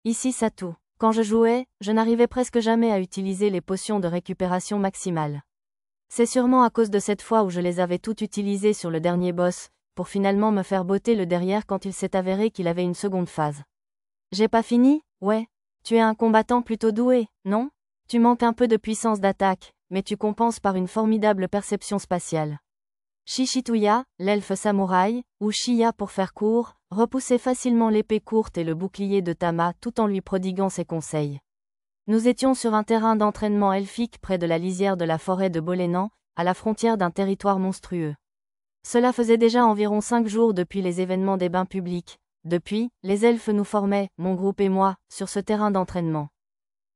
Ici Satu. Quand je jouais, je n'arrivais presque jamais à utiliser les potions de récupération maximale. C'est sûrement à cause de cette fois où je les avais toutes utilisées sur le dernier boss, pour finalement me faire botter le derrière quand il s'est avéré qu'il avait une seconde phase. J'ai pas fini? Ouais. Tu es un combattant plutôt doué, non? Tu manques un peu de puissance d'attaque, mais tu compenses par une formidable perception spatiale. Shishituya, l'elfe samouraï, ou Shiya pour faire court, repoussait facilement l'épée courte et le bouclier de Tama tout en lui prodiguant ses conseils. Nous étions sur un terrain d'entraînement elfique près de la lisière de la forêt de Bolénan, à la frontière d'un territoire monstrueux. Cela faisait déjà environ 5 jours depuis les événements des bains publics. Depuis, les elfes nous formaient, mon groupe et moi, sur ce terrain d'entraînement.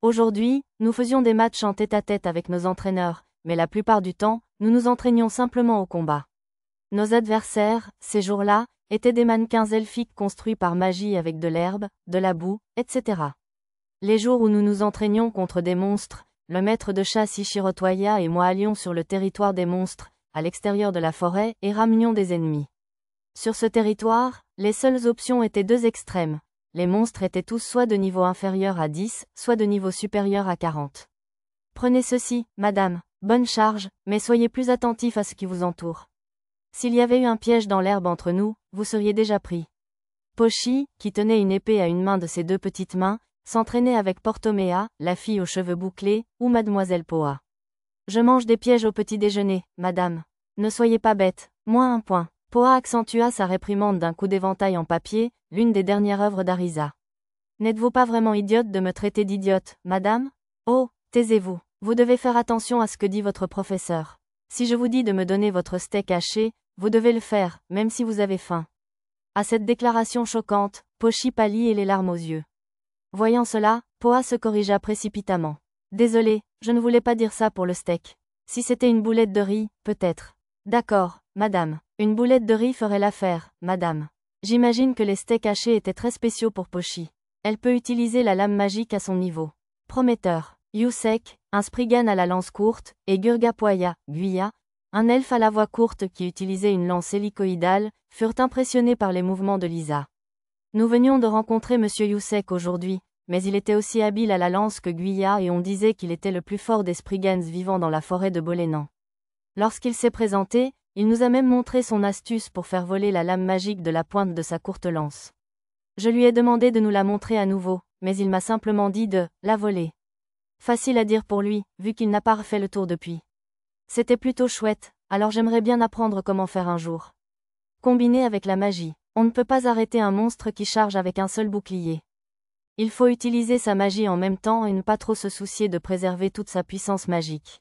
Aujourd'hui, nous faisions des matchs en tête-à-tête avec nos entraîneurs, mais la plupart du temps, nous nous entraînions simplement au combat. Nos adversaires, ces jours-là, étaient des mannequins elfiques construits par magie avec de l'herbe, de la boue, etc. Les jours où nous nous entraînions contre des monstres, le maître de chasse Ichiro Toya et moi allions sur le territoire des monstres, à l'extérieur de la forêt, et ramenions des ennemis. Sur ce territoire, les seules options étaient deux extrêmes. Les monstres étaient tous soit de niveau inférieur à 10, soit de niveau supérieur à 40. Prenez ceci, madame, bonne charge, mais soyez plus attentif à ce qui vous entoure. S'il y avait eu un piège dans l'herbe entre nous, vous seriez déjà pris. Pochi, qui tenait une épée à une main de ses deux petites mains, s'entraînait avec Portomea, la fille aux cheveux bouclés, ou mademoiselle Poa. Je mange des pièges au petit déjeuner, madame. Ne soyez pas bête, moins un point. Poa accentua sa réprimande d'un coup d'éventail en papier, l'une des dernières œuvres d'Arisa. N'êtes-vous pas vraiment idiote de me traiter d'idiote, madame? Oh, taisez-vous. Vous devez faire attention à ce que dit votre professeur. Si je vous dis de me donner votre steak haché, vous devez le faire, même si vous avez faim. À cette déclaration choquante, Pochi pâlit et les larmes aux yeux. Voyant cela, Poa se corrigea précipitamment. Désolé, je ne voulais pas dire ça pour le steak. Si c'était une boulette de riz, peut-être. D'accord, madame. Une boulette de riz ferait l'affaire, madame. J'imagine que les steaks hachés étaient très spéciaux pour Pochi. Elle peut utiliser la lame magique à son niveau. Prometteur. Yusek, un Spriggan à la lance courte, et Gurgapoya, Guya, un elfe à la voix courte qui utilisait une lance hélicoïdale, furent impressionnés par les mouvements de Lisa. Nous venions de rencontrer Monsieur Yusek aujourd'hui, mais il était aussi habile à la lance que Guya et on disait qu'il était le plus fort des Spriggans vivant dans la forêt de Bolénan. Lorsqu'il s'est présenté, il nous a même montré son astuce pour faire voler la lame magique de la pointe de sa courte lance. Je lui ai demandé de nous la montrer à nouveau, mais il m'a simplement dit de la voler. Facile à dire pour lui, vu qu'il n'a pas refait le tour depuis. C'était plutôt chouette, alors j'aimerais bien apprendre comment faire un jour. Combiné avec la magie, on ne peut pas arrêter un monstre qui charge avec un seul bouclier. Il faut utiliser sa magie en même temps et ne pas trop se soucier de préserver toute sa puissance magique.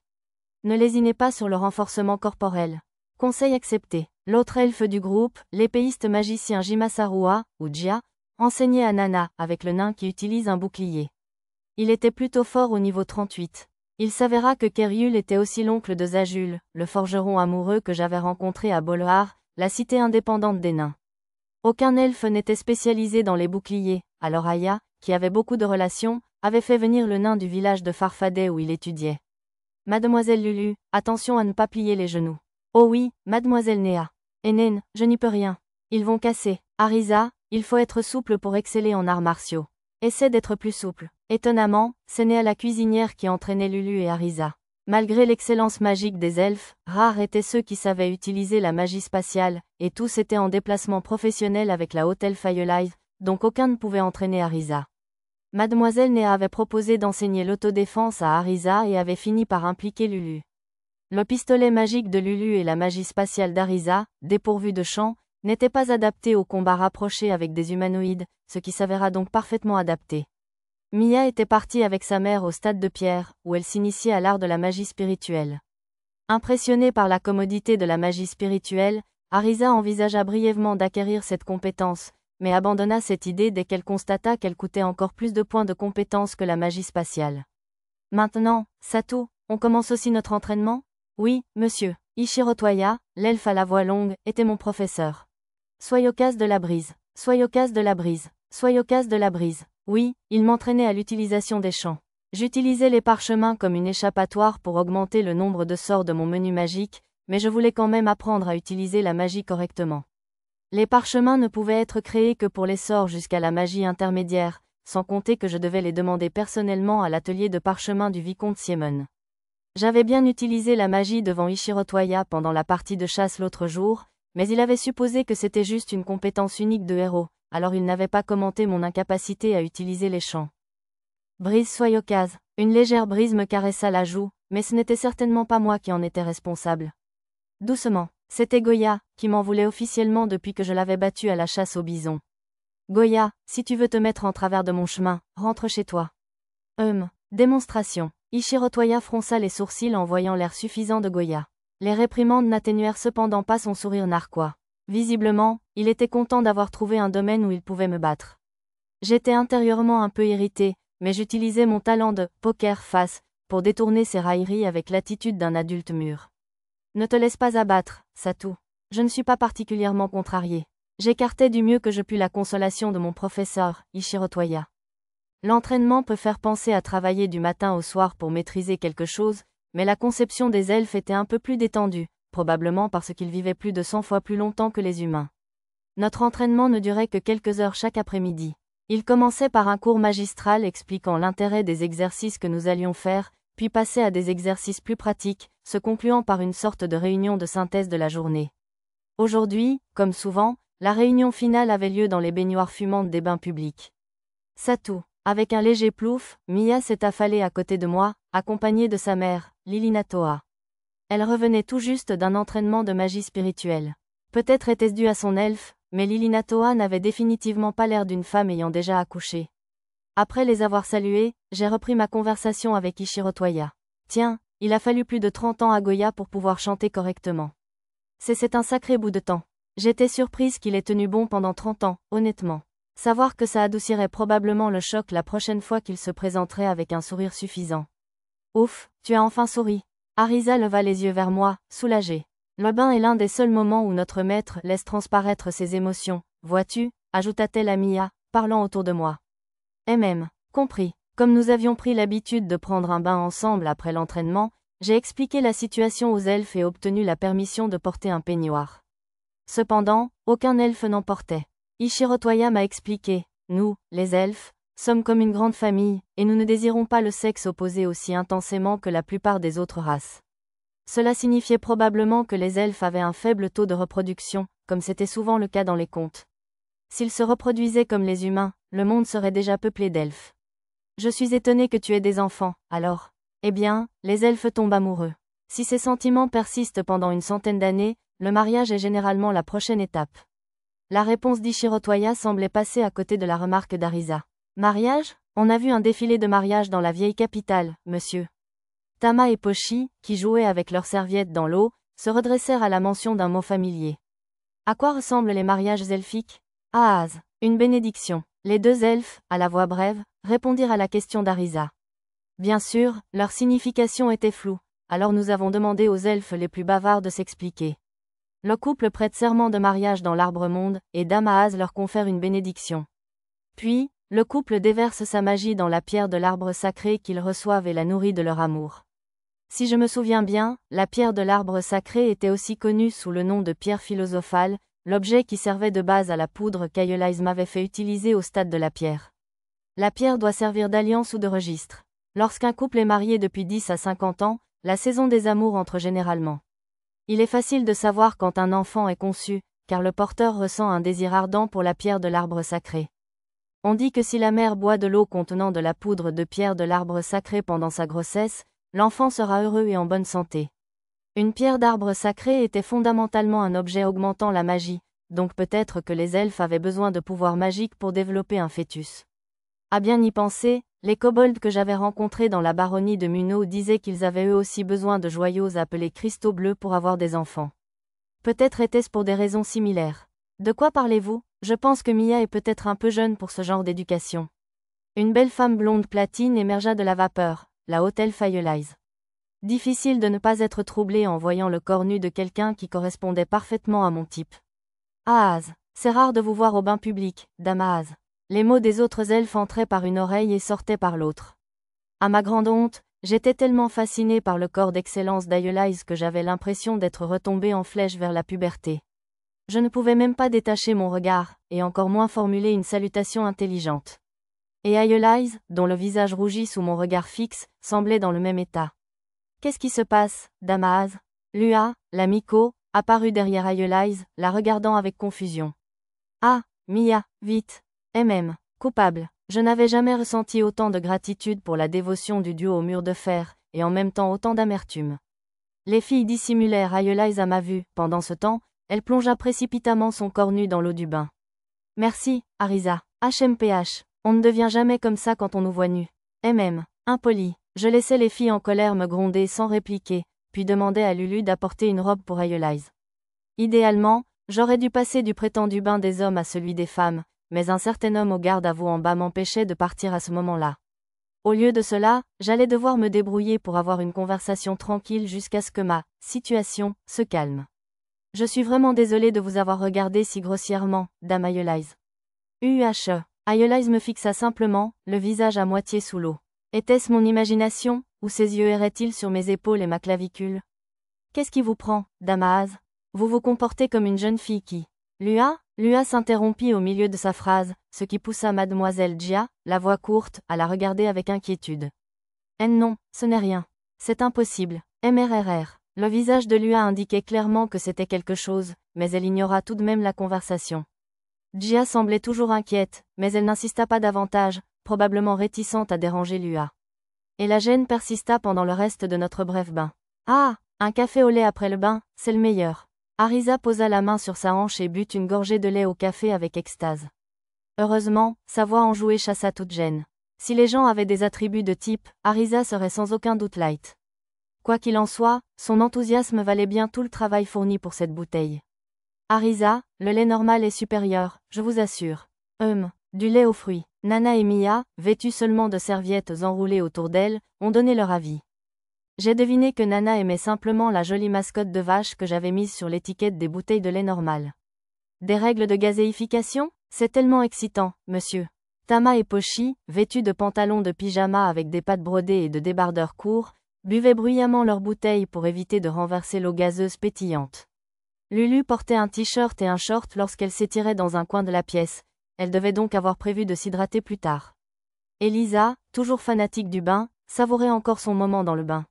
Ne lésinez pas sur le renforcement corporel. Conseil accepté. L'autre elfe du groupe, l'épéiste magicien Jimasarua, ou Jia, enseignait à Nana, avec le nain qui utilise un bouclier. Il était plutôt fort au niveau 38. Il s'avéra que Keryul était aussi l'oncle de Zajul, le forgeron amoureux que j'avais rencontré à Bolhar, la cité indépendante des nains. Aucun elfe n'était spécialisé dans les boucliers, alors Aya, qui avait beaucoup de relations, avait fait venir le nain du village de Farfadet où il étudiait. Mademoiselle Lulu, attention à ne pas plier les genoux. Oh oui, mademoiselle Néa. Enen, je n'y peux rien. Ils vont casser. Arisa, il faut être souple pour exceller en arts martiaux. Essaie d'être plus souple. Étonnamment, c'est Néa la cuisinière qui entraînait Lulu et Arisa. Malgré l'excellence magique des elfes, rares étaient ceux qui savaient utiliser la magie spatiale, et tous étaient en déplacement professionnel avec la haute elfe Ayelive, donc aucun ne pouvait entraîner Arisa. Mademoiselle Néa avait proposé d'enseigner l'autodéfense à Arisa et avait fini par impliquer Lulu. Le pistolet magique de Lulu et la magie spatiale d'Arisa, dépourvus de champ, n'étaient pas adaptés au combat rapproché avec des humanoïdes, ce qui s'avéra donc parfaitement adapté. Mia était partie avec sa mère au stade de pierre, où elle s'initiait à l'art de la magie spirituelle. Impressionnée par la commodité de la magie spirituelle, Arisa envisagea brièvement d'acquérir cette compétence, mais abandonna cette idée dès qu'elle constata qu'elle coûtait encore plus de points de compétence que la magie spatiale. Maintenant, Satu, on commence aussi notre entraînement? Oui, monsieur. Ichiro Toya, l'elfe à la voix longue, était mon professeur. Soyokas de la brise. Soyokas de la brise. Soyokas de la brise. Oui, il m'entraînait à l'utilisation des champs. J'utilisais les parchemins comme une échappatoire pour augmenter le nombre de sorts de mon menu magique, mais je voulais quand même apprendre à utiliser la magie correctement. Les parchemins ne pouvaient être créés que pour les sorts jusqu'à la magie intermédiaire, sans compter que je devais les demander personnellement à l'atelier de parchemin du vicomte Siemon. J'avais bien utilisé la magie devant Ichiro Toya pendant la partie de chasse l'autre jour, mais il avait supposé que c'était juste une compétence unique de héros, alors il n'avait pas commenté mon incapacité à utiliser les champs. Brise Soyokaz, une légère brise me caressa la joue, mais ce n'était certainement pas moi qui en étais responsable. Doucement, c'était Goya, qui m'en voulait officiellement depuis que je l'avais battu à la chasse au bison. Goya, si tu veux te mettre en travers de mon chemin, rentre chez toi. Démonstration. Ichiro Toya fronça les sourcils en voyant l'air suffisant de Goya. Les réprimandes n'atténuèrent cependant pas son sourire narquois. Visiblement, il était content d'avoir trouvé un domaine où il pouvait me battre. J'étais intérieurement un peu irrité, mais j'utilisais mon talent de « poker face » pour détourner ses railleries avec l'attitude d'un adulte mûr. Ne te laisse pas abattre, Satou. Je ne suis pas particulièrement contrarié. J'écartais du mieux que je pus la consolation de mon professeur, Ichiro Toya. L'entraînement peut faire penser à travailler du matin au soir pour maîtriser quelque chose, mais la conception des elfes était un peu plus détendue, probablement parce qu'ils vivaient plus de 100 fois plus longtemps que les humains. Notre entraînement ne durait que quelques heures chaque après-midi. Il commençait par un cours magistral expliquant l'intérêt des exercices que nous allions faire, puis passait à des exercices plus pratiques, se concluant par une sorte de réunion de synthèse de la journée. Aujourd'hui, comme souvent, la réunion finale avait lieu dans les baignoires fumantes des bains publics. Satou. Avec un léger plouf, Mia s'est affalée à côté de moi, accompagnée de sa mère, Lilina Toa. Elle revenait tout juste d'un entraînement de magie spirituelle. Peut-être était-ce dû à son elfe, mais Lilina Toa n'avait définitivement pas l'air d'une femme ayant déjà accouché. Après les avoir salués, j'ai repris ma conversation avec Ichiro Toya. Tiens, il a fallu plus de 30 ans à Goya pour pouvoir chanter correctement. C'est un sacré bout de temps. J'étais surprise qu'il ait tenu bon pendant 30 ans, honnêtement. Savoir que ça adoucirait probablement le choc la prochaine fois qu'il se présenterait avec un sourire suffisant. Ouf, tu as enfin souri. Arisa leva les yeux vers moi, soulagée. Le bain est l'un des seuls moments où notre maître laisse transparaître ses émotions, vois-tu, ajouta-t-elle à Mia, parlant autour de moi. Compris. Comme nous avions pris l'habitude de prendre un bain ensemble après l'entraînement, j'ai expliqué la situation aux elfes et obtenu la permission de porter un peignoir. Cependant, aucun elfe n'en portait. Ichiro Toya m'a expliqué, nous, les elfes, sommes comme une grande famille, et nous ne désirons pas le sexe opposé aussi intensément que la plupart des autres races. Cela signifiait probablement que les elfes avaient un faible taux de reproduction, comme c'était souvent le cas dans les contes. S'ils se reproduisaient comme les humains, le monde serait déjà peuplé d'elfes. Je suis étonné que tu aies des enfants, alors. Eh bien, les elfes tombent amoureux. Si ces sentiments persistent pendant une centaine d'années, le mariage est généralement la prochaine étape. La réponse d'Ichiro Toya semblait passer à côté de la remarque d'Arisa. Mariage? On a vu un défilé de mariage dans la vieille capitale, monsieur. Tama et Pochi, qui jouaient avec leurs serviettes dans l'eau, se redressèrent à la mention d'un mot familier. À quoi ressemblent les mariages elfiques? Ahaz, une bénédiction. Les deux elfes, à la voix brève, répondirent à la question d'Arisa. Bien sûr, leur signification était floue, alors nous avons demandé aux elfes les plus bavards de s'expliquer. Le couple prête serment de mariage dans l'arbre-monde, et Dame Ahaz leur confère une bénédiction. Puis, le couple déverse sa magie dans la pierre de l'arbre sacré qu'ils reçoivent et la nourrit de leur amour. Si je me souviens bien, la pierre de l'arbre sacré était aussi connue sous le nom de pierre philosophale, l'objet qui servait de base à la poudre qu'Aeolise m'avait fait utiliser au stade de la pierre. La pierre doit servir d'alliance ou de registre. Lorsqu'un couple est marié depuis 10 à 50 ans, la saison des amours entre généralement. Il est facile de savoir quand un enfant est conçu, car le porteur ressent un désir ardent pour la pierre de l'arbre sacré. On dit que si la mère boit de l'eau contenant de la poudre de pierre de l'arbre sacré pendant sa grossesse, l'enfant sera heureux et en bonne santé. Une pierre d'arbre sacré était fondamentalement un objet augmentant la magie, donc peut-être que les elfes avaient besoin de pouvoirs magiques pour développer un fœtus. À bien y penser, les kobolds que j'avais rencontrés dans la baronnie de Munno disaient qu'ils avaient eux aussi besoin de joyaux appelés cristaux bleus pour avoir des enfants. Peut-être était-ce pour des raisons similaires. De quoi parlez-vous? Je pense que Mia est peut-être un peu jeune pour ce genre d'éducation. Une belle femme blonde platine émergea de la vapeur, la haute elfe Aeolise. Difficile de ne pas être troublé en voyant le corps nu de quelqu'un qui correspondait parfaitement à mon type. Ahaz, c'est rare de vous voir au bain public, Dame Ahaz. Les mots des autres elfes entraient par une oreille et sortaient par l'autre. À ma grande honte, j'étais tellement fasciné par le corps d'excellence d'Aeolise que j'avais l'impression d'être retombé en flèche vers la puberté. Je ne pouvais même pas détacher mon regard, et encore moins formuler une salutation intelligente. Et Ayeolize, dont le visage rougi sous mon regard fixe, semblait dans le même état. Qu'est-ce qui se passe, Damaaz? Lua, la Miko, apparut derrière Ayeolize, la regardant avec confusion. Ah, Mia, vite. Coupable. Je n'avais jamais ressenti autant de gratitude pour la dévotion du duo au mur de fer, et en même temps autant d'amertume. Les filles dissimulèrent Ayeolize à ma vue. Pendant ce temps, elle plongea précipitamment son corps nu dans l'eau du bain. Merci, Arisa. HMPH. On ne devient jamais comme ça quand on nous voit nus. Impoli. Je laissai les filles en colère me gronder sans répliquer, puis demandai à Lulu d'apporter une robe pour Ayeolize. Idéalement, j'aurais dû passer du prétendu bain des hommes à celui des femmes, mais un certain homme au garde à vous en bas m'empêchait de partir à ce moment-là. Au lieu de cela, j'allais devoir me débrouiller pour avoir une conversation tranquille jusqu'à ce que ma situation se calme. Je suis vraiment désolée de vous avoir regardé si grossièrement, Dame Ayeolize. Ayeolize me fixa simplement, le visage à moitié sous l'eau. Était-ce mon imagination, ou ses yeux erraient-ils sur mes épaules et ma clavicule? Qu'est-ce qui vous prend, Damaaz? Vous vous comportez comme une jeune fille qui... Lua s'interrompit au milieu de sa phrase, ce qui poussa mademoiselle Jia, la voix courte, à la regarder avec inquiétude. Non, ce n'est rien. C'est impossible. MRRR. Le visage de Lua indiquait clairement que c'était quelque chose, mais elle ignora tout de même la conversation. Jia semblait toujours inquiète, mais elle n'insista pas davantage, probablement réticente à déranger Lua. Et la gêne persista pendant le reste de notre bref bain. Ah, un café au lait après le bain, c'est le meilleur. Arisa posa la main sur sa hanche et but une gorgée de lait au café avec extase. Heureusement, sa voix enjouée chassa toute gêne. Si les gens avaient des attributs de type, Arisa serait sans aucun doute light. Quoi qu'il en soit, son enthousiasme valait bien tout le travail fourni pour cette bouteille. Arisa, le lait normal est supérieur, je vous assure. Du lait aux fruits. Nana et Mia, vêtues seulement de serviettes enroulées autour d'elles, ont donné leur avis. J'ai deviné que Nana aimait simplement la jolie mascotte de vache que j'avais mise sur l'étiquette des bouteilles de lait normal. Des règles de gazéification? C'est tellement excitant, monsieur. Tama et Pochi, vêtus de pantalons de pyjama avec des pattes brodées et de débardeurs courts, buvaient bruyamment leurs bouteilles pour éviter de renverser l'eau gazeuse pétillante. Lulu portait un t-shirt et un short lorsqu'elle s'étirait dans un coin de la pièce, elle devait donc avoir prévu de s'hydrater plus tard. Elisa, toujours fanatique du bain, savourait encore son moment dans le bain.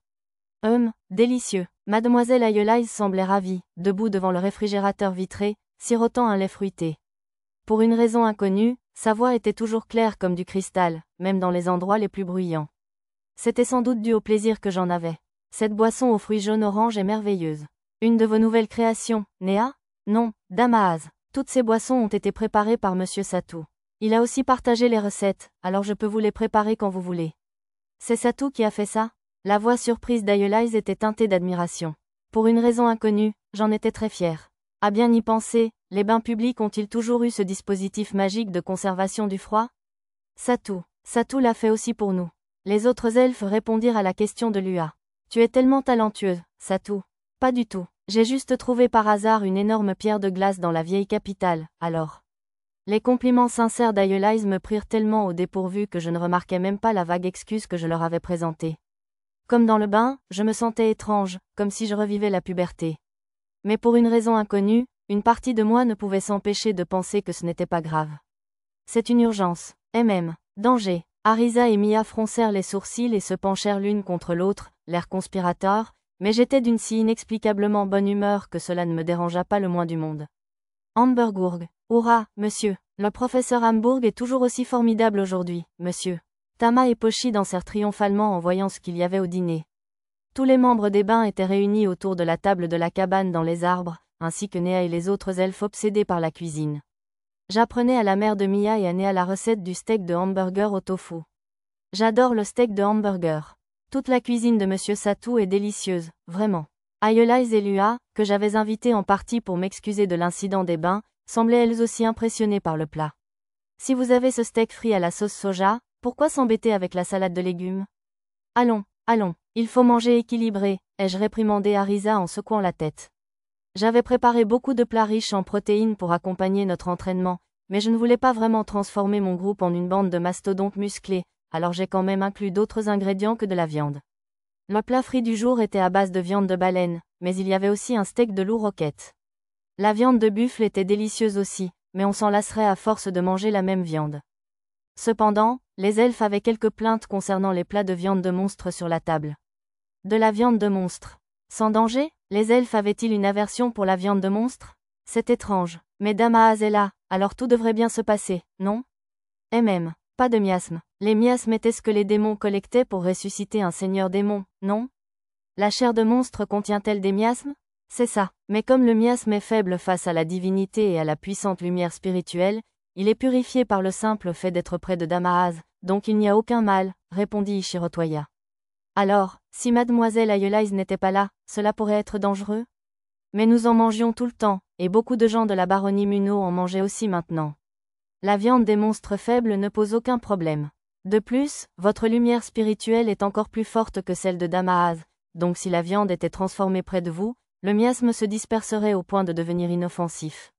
Délicieux. Mademoiselle Ayeolize semblait ravie, debout devant le réfrigérateur vitré, sirotant un lait fruité. Pour une raison inconnue, sa voix était toujours claire comme du cristal, même dans les endroits les plus bruyants. C'était sans doute dû au plaisir que j'en avais. Cette boisson aux fruits jaune-orange est merveilleuse. Une de vos nouvelles créations, Néa? Non, Damaaz. Toutes ces boissons ont été préparées par Monsieur Satou. Il a aussi partagé les recettes, alors je peux vous les préparer quand vous voulez. C'est Satou qui a fait ça? La voix surprise d'Ayeolize était teintée d'admiration. Pour une raison inconnue, j'en étais très fière. À bien y penser, les bains publics ont-ils toujours eu ce dispositif magique de conservation du froid? Satou l'a fait aussi pour nous. Les autres elfes répondirent à la question de Lua. Tu es tellement talentueuse, Satou. Pas du tout. J'ai juste trouvé par hasard une énorme pierre de glace dans la vieille capitale, alors. Les compliments sincères d'Ayeolize me prirent tellement au dépourvu que je ne remarquais même pas la vague excuse que je leur avais présentée. Comme dans le bain, je me sentais étrange, comme si je revivais la puberté. Mais pour une raison inconnue, une partie de moi ne pouvait s'empêcher de penser que ce n'était pas grave. C'est une urgence. Danger. Arisa et Mia froncèrent les sourcils et se penchèrent l'une contre l'autre, l'air conspirateur, mais j'étais d'une si inexplicablement bonne humeur que cela ne me dérangea pas le moins du monde. Hamburgurg. Hurrah, monsieur. Le professeur Hamburg est toujours aussi formidable aujourd'hui, monsieur. Tama et Pochi dansèrent triomphalement en voyant ce qu'il y avait au dîner. Tous les membres des bains étaient réunis autour de la table de la cabane dans les arbres, ainsi que Néa et les autres elfes obsédés par la cuisine. J'apprenais à la mère de Mia et à Néa la recette du steak de hamburger au tofu. J'adore le steak de hamburger. Toute la cuisine de Monsieur Satou est délicieuse, vraiment. Ayeolize et Lua, que j'avais invitées en partie pour m'excuser de l'incident des bains, semblaient elles aussi impressionnées par le plat. Si vous avez ce steak frit à la sauce soja, pourquoi s'embêter avec la salade de légumes? Allons, il faut manger équilibré, ai-je réprimandé Arisa en secouant la tête. J'avais préparé beaucoup de plats riches en protéines pour accompagner notre entraînement, mais je ne voulais pas vraiment transformer mon groupe en une bande de mastodontes musclés, alors j'ai quand même inclus d'autres ingrédients que de la viande. Le plat frit du jour était à base de viande de baleine, mais il y avait aussi un steak de loup roquette. La viande de buffle était délicieuse aussi, mais on s'en lasserait à force de manger la même viande. Cependant, les elfes avaient quelques plaintes concernant les plats de viande de monstre sur la table. De la viande de monstre. Sans danger, les elfes avaient-ils une aversion pour la viande de monstre? C'est étrange, mais Dame Ahaz est là, alors tout devrait bien se passer, non? Même, pas de miasmes. Les miasmes étaient ce que les démons collectaient pour ressusciter un seigneur démon, non? La chair de monstre contient-elle des miasmes? C'est ça, mais comme le miasme est faible face à la divinité et à la puissante lumière spirituelle, il est purifié par le simple fait d'être près de Dame Ahaz, donc il n'y a aucun mal, répondit Ishiro Toya. Alors, si Mademoiselle Aeolise n'était pas là, cela pourrait être dangereux? Mais nous en mangions tout le temps, et beaucoup de gens de la baronnie Munno en mangeaient aussi maintenant. La viande des monstres faibles ne pose aucun problème. De plus, votre lumière spirituelle est encore plus forte que celle de Dame Ahaz, donc si la viande était transformée près de vous, le miasme se disperserait au point de devenir inoffensif.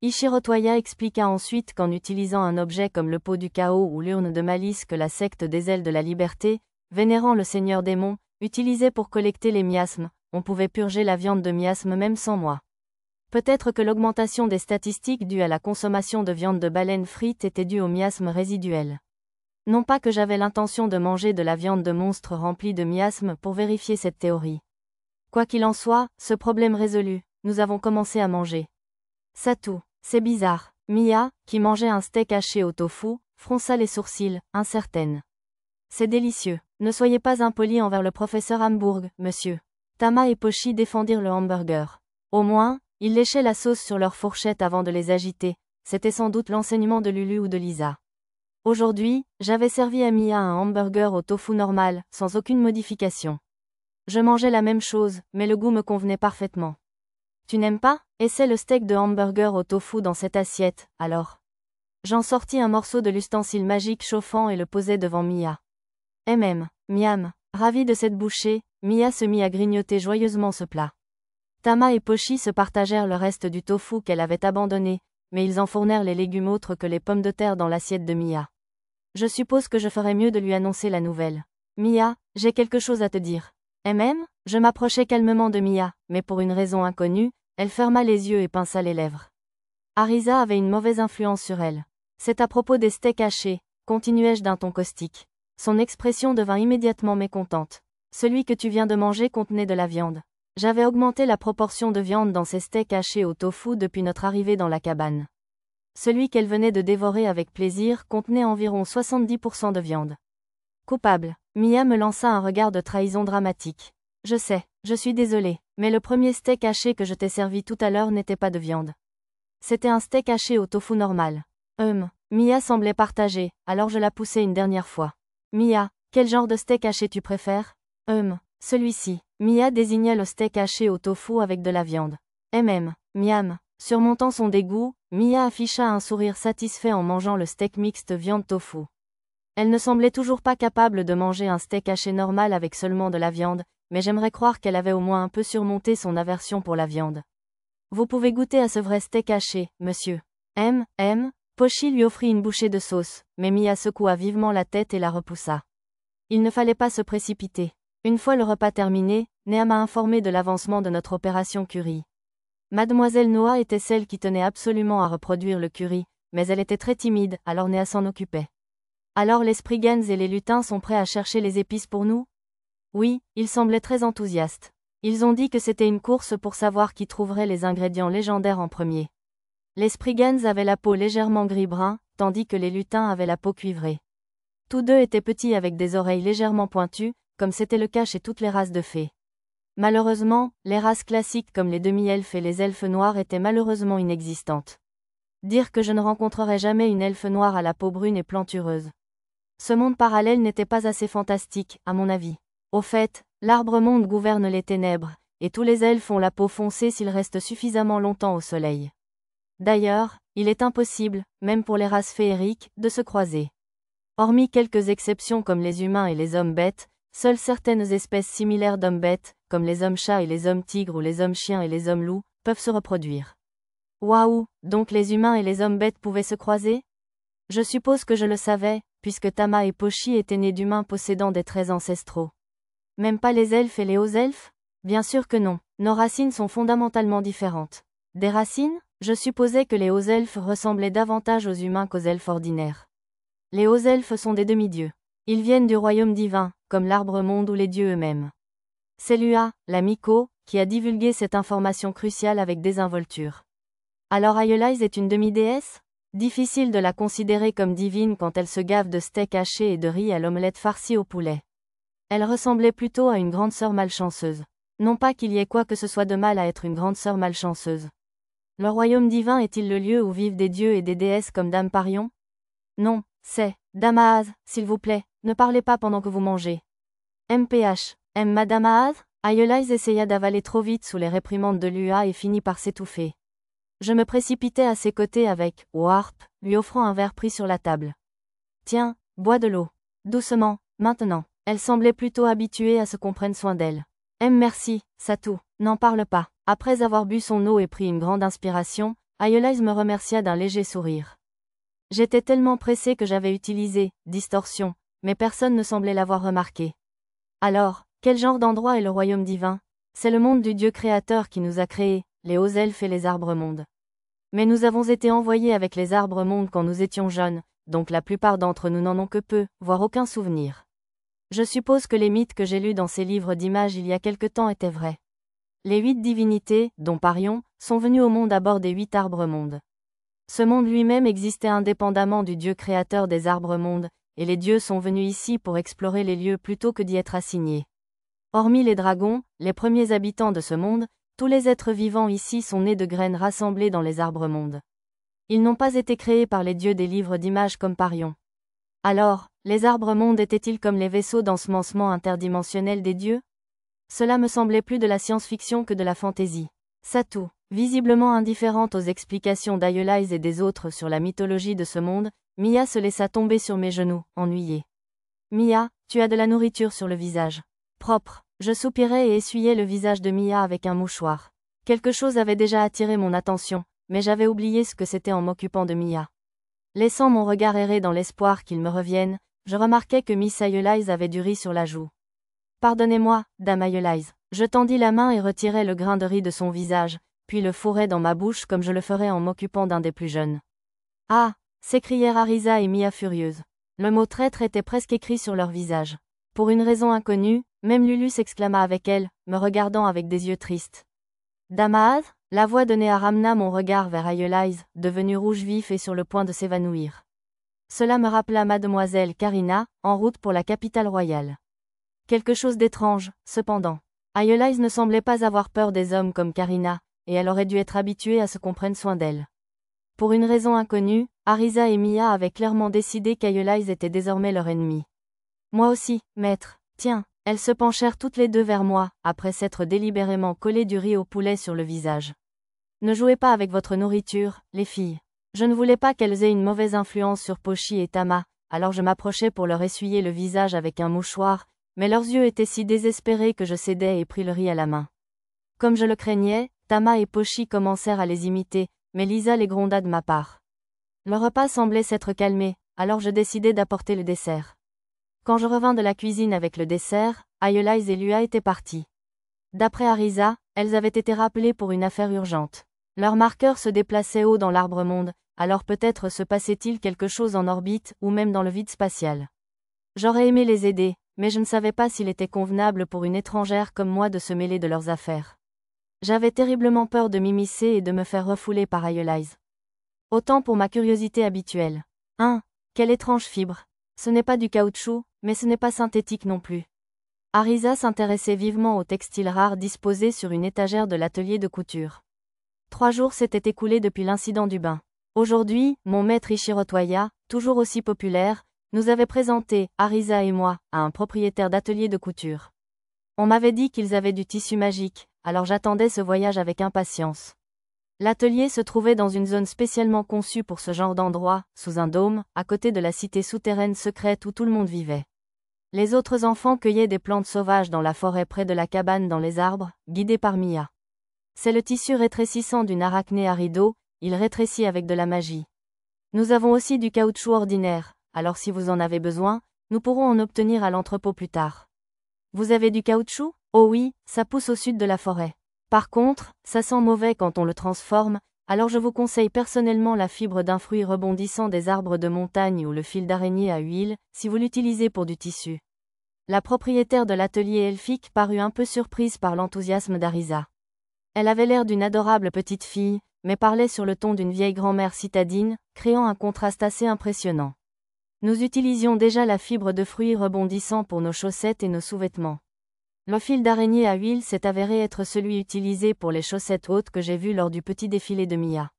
Ishiro Toya expliqua ensuite qu'en utilisant un objet comme le pot du chaos ou l'urne de malice que la secte des ailes de la liberté, vénérant le seigneur démon, utilisait pour collecter les miasmes, on pouvait purger la viande de miasmes même sans moi. Peut-être que l'augmentation des statistiques due à la consommation de viande de baleine frite était due aux miasmes résiduels. Non pas que j'avais l'intention de manger de la viande de monstre remplie de miasmes pour vérifier cette théorie. Quoi qu'il en soit, ce problème résolu, nous avons commencé à manger. Satu, c'est bizarre. Mia, qui mangeait un steak haché au tofu, fronça les sourcils, incertaine. C'est délicieux. Ne soyez pas impoli envers le professeur Hamburg, monsieur. Tama et Pochi défendirent le hamburger. Au moins, ils léchaient la sauce sur leur fourchette avant de les agiter, c'était sans doute l'enseignement de Lulu ou de Lisa. Aujourd'hui, j'avais servi à Mia un hamburger au tofu normal, sans aucune modification. Je mangeais la même chose, mais le goût me convenait parfaitement. Tu n'aimes pas? Essaie le steak de hamburger au tofu dans cette assiette, alors. J'en sortis un morceau de l'ustensile magique chauffant et le posai devant Mia. Miam, ravi de cette bouchée, Mia se mit à grignoter joyeusement ce plat. Tama et Pochi se partagèrent le reste du tofu qu'elle avait abandonné, mais ils enfournèrent les légumes autres que les pommes de terre dans l'assiette de Mia. Je suppose que je ferais mieux de lui annoncer la nouvelle. Mia, j'ai quelque chose à te dire. Je m'approchai calmement de Mia, mais pour une raison inconnue, elle ferma les yeux et pinça les lèvres. Arisa avait une mauvaise influence sur elle. C'est à propos des steaks hachés, continuai-je d'un ton caustique. Son expression devint immédiatement mécontente. Celui que tu viens de manger contenait de la viande. J'avais augmenté la proportion de viande dans ces steaks hachés au tofu depuis notre arrivée dans la cabane. Celui qu'elle venait de dévorer avec plaisir contenait environ 70% de viande. Coupable, Mia me lança un regard de trahison dramatique. Je sais, je suis désolée, mais le premier steak haché que je t'ai servi tout à l'heure n'était pas de viande. C'était un steak haché au tofu normal. Mia semblait partagée, alors je la poussai une dernière fois. Mia, quel genre de steak haché tu préfères? Celui-ci. Mia désigna le steak haché au tofu avec de la viande. Miam. Surmontant son dégoût, Mia afficha un sourire satisfait en mangeant le steak mixte viande-tofu. Elle ne semblait toujours pas capable de manger un steak haché normal avec seulement de la viande, mais j'aimerais croire qu'elle avait au moins un peu surmonté son aversion pour la viande. Vous pouvez goûter à ce vrai steak haché, monsieur. Pochi lui offrit une bouchée de sauce, mais Mia secoua vivement la tête et la repoussa. Il ne fallait pas se précipiter. Une fois le repas terminé, Néa m'a informé de l'avancement de notre opération curry. Mademoiselle Noah était celle qui tenait absolument à reproduire le curry, mais elle était très timide, alors Néa s'en occupait. Alors les Spriggans et les lutins sont prêts à chercher les épices pour nous? Oui, ils semblaient très enthousiastes. Ils ont dit que c'était une course pour savoir qui trouverait les ingrédients légendaires en premier. Les Spriggans avaient la peau légèrement gris-brun, tandis que les lutins avaient la peau cuivrée. Tous deux étaient petits avec des oreilles légèrement pointues, comme c'était le cas chez toutes les races de fées. Malheureusement, les races classiques comme les demi-elfes et les elfes noirs étaient malheureusement inexistantes. Dire que je ne rencontrerai jamais une elfe noire à la peau brune et plantureuse. Ce monde parallèle n'était pas assez fantastique, à mon avis. Au fait, l'arbre-monde gouverne les ténèbres, et tous les elfes ont la peau foncée s'ils restent suffisamment longtemps au soleil. D'ailleurs, il est impossible, même pour les races féeriques, de se croiser. Hormis quelques exceptions comme les humains et les hommes-bêtes, seules certaines espèces similaires d'hommes-bêtes, comme les hommes-chats et les hommes-tigres ou les hommes-chiens et les hommes-loups, peuvent se reproduire. Waouh, donc les humains et les hommes-bêtes pouvaient se croiser? Je suppose que je le savais, puisque Tama et Pochi étaient nés d'humains possédant des traits ancestraux. Même pas les elfes et les hauts elfes? Bien sûr que non, nos racines sont fondamentalement différentes. Des racines? Je supposais que les hauts elfes ressemblaient davantage aux humains qu'aux elfes ordinaires. Les hauts elfes sont des demi-dieux. Ils viennent du royaume divin, comme l'arbre-monde ou les dieux eux-mêmes. C'est Lua, la Miko, qui a divulgué cette information cruciale avec désinvolture. Alors Aeolise est une demi-déesse? Difficile de la considérer comme divine quand elle se gave de steak haché et de riz à l'omelette farcie au poulet. Elle ressemblait plutôt à une grande sœur malchanceuse. Non pas qu'il y ait quoi que ce soit de mal à être une grande sœur malchanceuse. Le royaume divin est-il le lieu où vivent des dieux et des déesses comme Dame Parion? Non, c'est Dame Ahaz, s'il vous plaît, ne parlez pas pendant que vous mangez. MPH. Madame Ahaz? Aeolise essaya d'avaler trop vite sous les réprimandes de Lua et finit par s'étouffer. Je me précipitai à ses côtés avec Warp, lui offrant un verre pris sur la table. Tiens, bois de l'eau. Doucement, maintenant. Elle semblait plutôt habituée à ce qu'on prenne soin d'elle. Merci, Satou, n'en parle pas. Après avoir bu son eau et pris une grande inspiration, Aeolise me remercia d'un léger sourire. J'étais tellement pressée que j'avais utilisé distorsion, mais personne ne semblait l'avoir remarqué. Alors, quel genre d'endroit est le royaume divin? C'est le monde du Dieu créateur qui nous a créés, les hauts elfes et les arbres-mondes. Mais nous avons été envoyés avec les arbres-mondes quand nous étions jeunes, donc la plupart d'entre nous n'en ont que peu, voire aucun souvenir. Je suppose que les mythes que j'ai lus dans ces livres d'images il y a quelque temps étaient vrais. Les 8 divinités, dont Parion, sont venues au monde à bord des 8 arbres-mondes. Ce monde lui-même existait indépendamment du Dieu créateur des arbres-mondes, et les dieux sont venus ici pour explorer les lieux plutôt que d'y être assignés. Hormis les dragons, les premiers habitants de ce monde, tous les êtres vivants ici sont nés de graines rassemblées dans les arbres-mondes. Ils n'ont pas été créés par les dieux des livres d'images comme Parion. Alors, les arbres-mondes étaient-ils comme les vaisseaux d'ensemencement interdimensionnels des dieux? Cela me semblait plus de la science-fiction que de la fantaisie. Satou, visiblement indifférente aux explications d'Aeolise et des autres sur la mythologie de ce monde, Mia se laissa tomber sur mes genoux, ennuyée. Mia, tu as de la nourriture sur le visage. Propre. Je soupirais et essuyais le visage de Mia avec un mouchoir. Quelque chose avait déjà attiré mon attention, mais j'avais oublié ce que c'était en m'occupant de Mia. Laissant mon regard errer dans l'espoir qu'il me revienne, je remarquai que Miss Aeolise avait du riz sur la joue. Pardonnez-moi, Dame Aeolise. Je tendis la main et retirai le grain de riz de son visage, puis le fourrai dans ma bouche comme je le ferais en m'occupant d'un des plus jeunes. Ah! S'écrièrent Arisa et Mia furieuses. Le mot traître était presque écrit sur leur visage. Pour une raison inconnue, même Lulu s'exclama avec elle, me regardant avec des yeux tristes. Dame Ahaz? La voix de Néa ramena mon regard vers Aeolise, devenue rouge vif et sur le point de s'évanouir. Cela me rappela mademoiselle Karina, en route pour la capitale royale. Quelque chose d'étrange, cependant. Aeolise ne semblait pas avoir peur des hommes comme Karina, et elle aurait dû être habituée à ce qu'on prenne soin d'elle. Pour une raison inconnue, Arisa et Mia avaient clairement décidé qu'Aeolise était désormais leur ennemie. Moi aussi, maître. Tiens, elles se penchèrent toutes les deux vers moi, après s'être délibérément collé du riz au poulet sur le visage. Ne jouez pas avec votre nourriture, les filles. Je ne voulais pas qu'elles aient une mauvaise influence sur Pochi et Tama, alors je m'approchai pour leur essuyer le visage avec un mouchoir, mais leurs yeux étaient si désespérés que je cédai et pris le riz à la main. Comme je le craignais, Tama et Pochi commencèrent à les imiter, mais Lisa les gronda de ma part. Le repas semblait s'être calmé, alors je décidai d'apporter le dessert. Quand je revins de la cuisine avec le dessert, Aeolise et Lua étaient partis. D'après Arisa, elles avaient été rappelées pour une affaire urgente. Leur marqueur se déplaçait haut dans l'arbre-monde, alors peut-être se passait-il quelque chose en orbite ou même dans le vide spatial. J'aurais aimé les aider, mais je ne savais pas s'il était convenable pour une étrangère comme moi de se mêler de leurs affaires. J'avais terriblement peur de m'immiscer et de me faire refouler par Aeolise. Autant pour ma curiosité habituelle. Quelle étrange fibre. Ce n'est pas du caoutchouc, mais ce n'est pas synthétique non plus. Arisa s'intéressait vivement aux textiles rares disposés sur une étagère de l'atelier de couture. 3 jours s'étaient écoulés depuis l'incident du bain. Aujourd'hui, mon maître Ichiro Toya, toujours aussi populaire, nous avait présenté, Arisa et moi, à un propriétaire d'atelier de couture. On m'avait dit qu'ils avaient du tissu magique, alors j'attendais ce voyage avec impatience. L'atelier se trouvait dans une zone spécialement conçue pour ce genre d'endroit, sous un dôme, à côté de la cité souterraine secrète où tout le monde vivait. Les autres enfants cueillaient des plantes sauvages dans la forêt près de la cabane dans les arbres, guidés par Mia. C'est le tissu rétrécissant d'une arachné à rideau, il rétrécit avec de la magie. Nous avons aussi du caoutchouc ordinaire, alors si vous en avez besoin, nous pourrons en obtenir à l'entrepôt plus tard. Vous avez du caoutchouc? Oh oui, ça pousse au sud de la forêt. Par contre, ça sent mauvais quand on le transforme, Alors je vous conseille personnellement la fibre d'un fruit rebondissant des arbres de montagne ou le fil d'araignée à huile, si vous l'utilisez pour du tissu. La propriétaire de l'atelier elfique parut un peu surprise par l'enthousiasme d'Arisa. Elle avait l'air d'une adorable petite fille, mais parlait sur le ton d'une vieille grand-mère citadine, créant un contraste assez impressionnant. Nous utilisions déjà la fibre de fruits rebondissant pour nos chaussettes et nos sous-vêtements. Le fil d'araignée à huile s'est avéré être celui utilisé pour les chaussettes hautes que j'ai vues lors du petit défilé de Mia.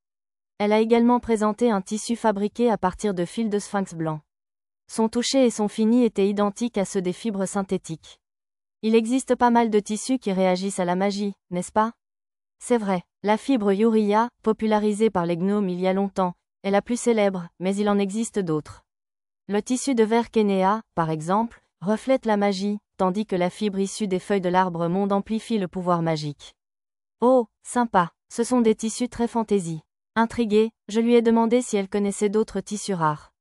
Elle a également présenté un tissu fabriqué à partir de fils de sphinx blanc. Son toucher et son fini étaient identiques à ceux des fibres synthétiques. Il existe pas mal de tissus qui réagissent à la magie, n'est-ce pas? C'est vrai, la fibre Yuria, popularisée par les gnomes il y a longtemps, est la plus célèbre, mais il en existe d'autres. Le tissu de verre Kénéa, par exemple, reflète la magie, tandis que la fibre issue des feuilles de l'arbre monde amplifie le pouvoir magique. Oh, sympa, ce sont des tissus très fantaisie. Intriguée, je lui ai demandé si elle connaissait d'autres tissus rares.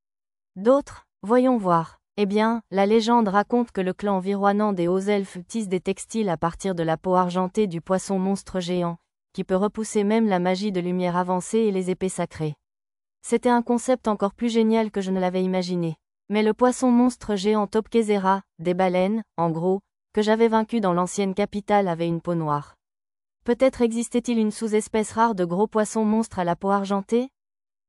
D'autres? Voyons voir. Eh bien, la légende raconte que le clan environnant des hauts-elfes tisse des textiles à partir de la peau argentée du poisson monstre géant, qui peut repousser même la magie de lumière avancée et les épées sacrées. C'était un concept encore plus génial que je ne l'avais imaginé. Mais le poisson monstre géant Topkezera, des baleines, en gros, que j'avais vaincu dans l'ancienne capitale avait une peau noire. Peut-être existait-il une sous-espèce rare de gros poissons monstres à la peau argentée?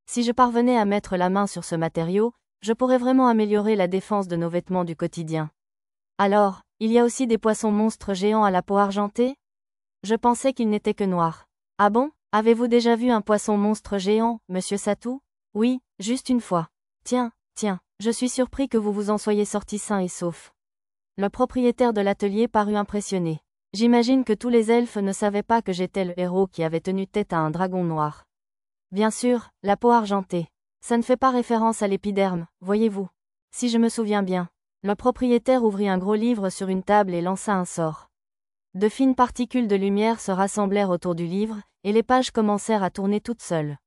Si je parvenais à mettre la main sur ce matériau, je pourrais vraiment améliorer la défense de nos vêtements du quotidien. Alors, il y a aussi des poissons monstres géants à la peau argentée? Je pensais qu'ils n'étaient que noirs. Ah bon? Avez-vous déjà vu un poisson monstre géant, monsieur Satou? Oui, juste une fois. Tiens, je suis surpris que vous vous en soyez sorti sain et sauf. Le propriétaire de l'atelier parut impressionné. J'imagine que tous les elfes ne savaient pas que j'étais le héros qui avait tenu tête à un dragon noir. Bien sûr, la peau argentée. Ça ne fait pas référence à l'épiderme, voyez-vous. Si je me souviens bien. Le propriétaire ouvrit un gros livre sur une table et lança un sort. De fines particules de lumière se rassemblèrent autour du livre, et les pages commencèrent à tourner toutes seules.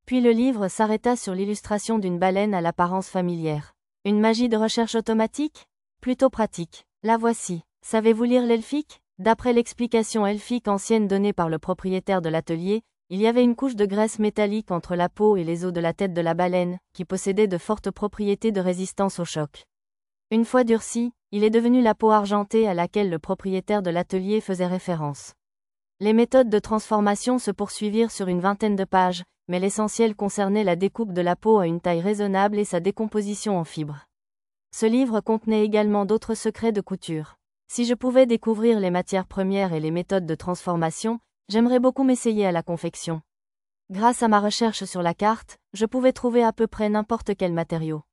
Puis le livre s'arrêta sur l'illustration d'une baleine à l'apparence familière. Une magie de recherche automatique? Plutôt pratique. La voici. Savez-vous lire l'elfique? D'après l'explication elfique ancienne donnée par le propriétaire de l'atelier, il y avait une couche de graisse métallique entre la peau et les os de la tête de la baleine, qui possédait de fortes propriétés de résistance au choc. Une fois durci, il est devenu la peau argentée à laquelle le propriétaire de l'atelier faisait référence. Les méthodes de transformation se poursuivirent sur une vingtaine de pages, mais l'essentiel concernait la découpe de la peau à une taille raisonnable et sa décomposition en fibres. Ce livre contenait également d'autres secrets de couture. Si je pouvais découvrir les matières premières et les méthodes de transformation, j'aimerais beaucoup m'essayer à la confection. Grâce à ma recherche sur la carte, je pouvais trouver à peu près n'importe quel matériau.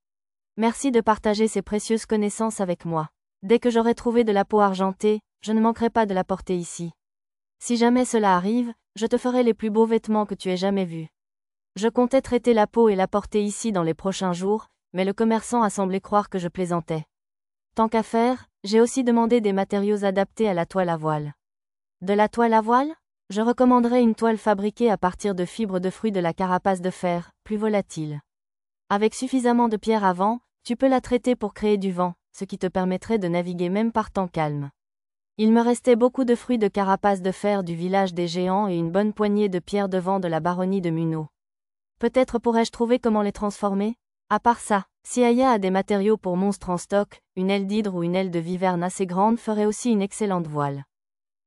Merci de partager ces précieuses connaissances avec moi. Dès que j'aurai trouvé de la peau argentée, je ne manquerai pas de la porter ici. Si jamais cela arrive, je te ferai les plus beaux vêtements que tu aies jamais vus. Je comptais traiter la peau et la porter ici dans les prochains jours, mais le commerçant a semblé croire que je plaisantais. Tant qu'à faire, j'ai aussi demandé des matériaux adaptés à la toile à voile. De la toile à voile? Je recommanderais une toile fabriquée à partir de fibres de fruits de la carapace de fer, plus volatile. Avec suffisamment de pierre à vent, tu peux la traiter pour créer du vent, ce qui te permettrait de naviguer même par temps calme. Il me restait beaucoup de fruits de carapace de fer du village des géants et une bonne poignée de pierres de vent de la baronnie de Munot. Peut-être pourrais-je trouver comment les transformer? À part ça, si Aya a des matériaux pour monstres en stock, une aile d'hydre ou une aile de viverne assez grande ferait aussi une excellente voile.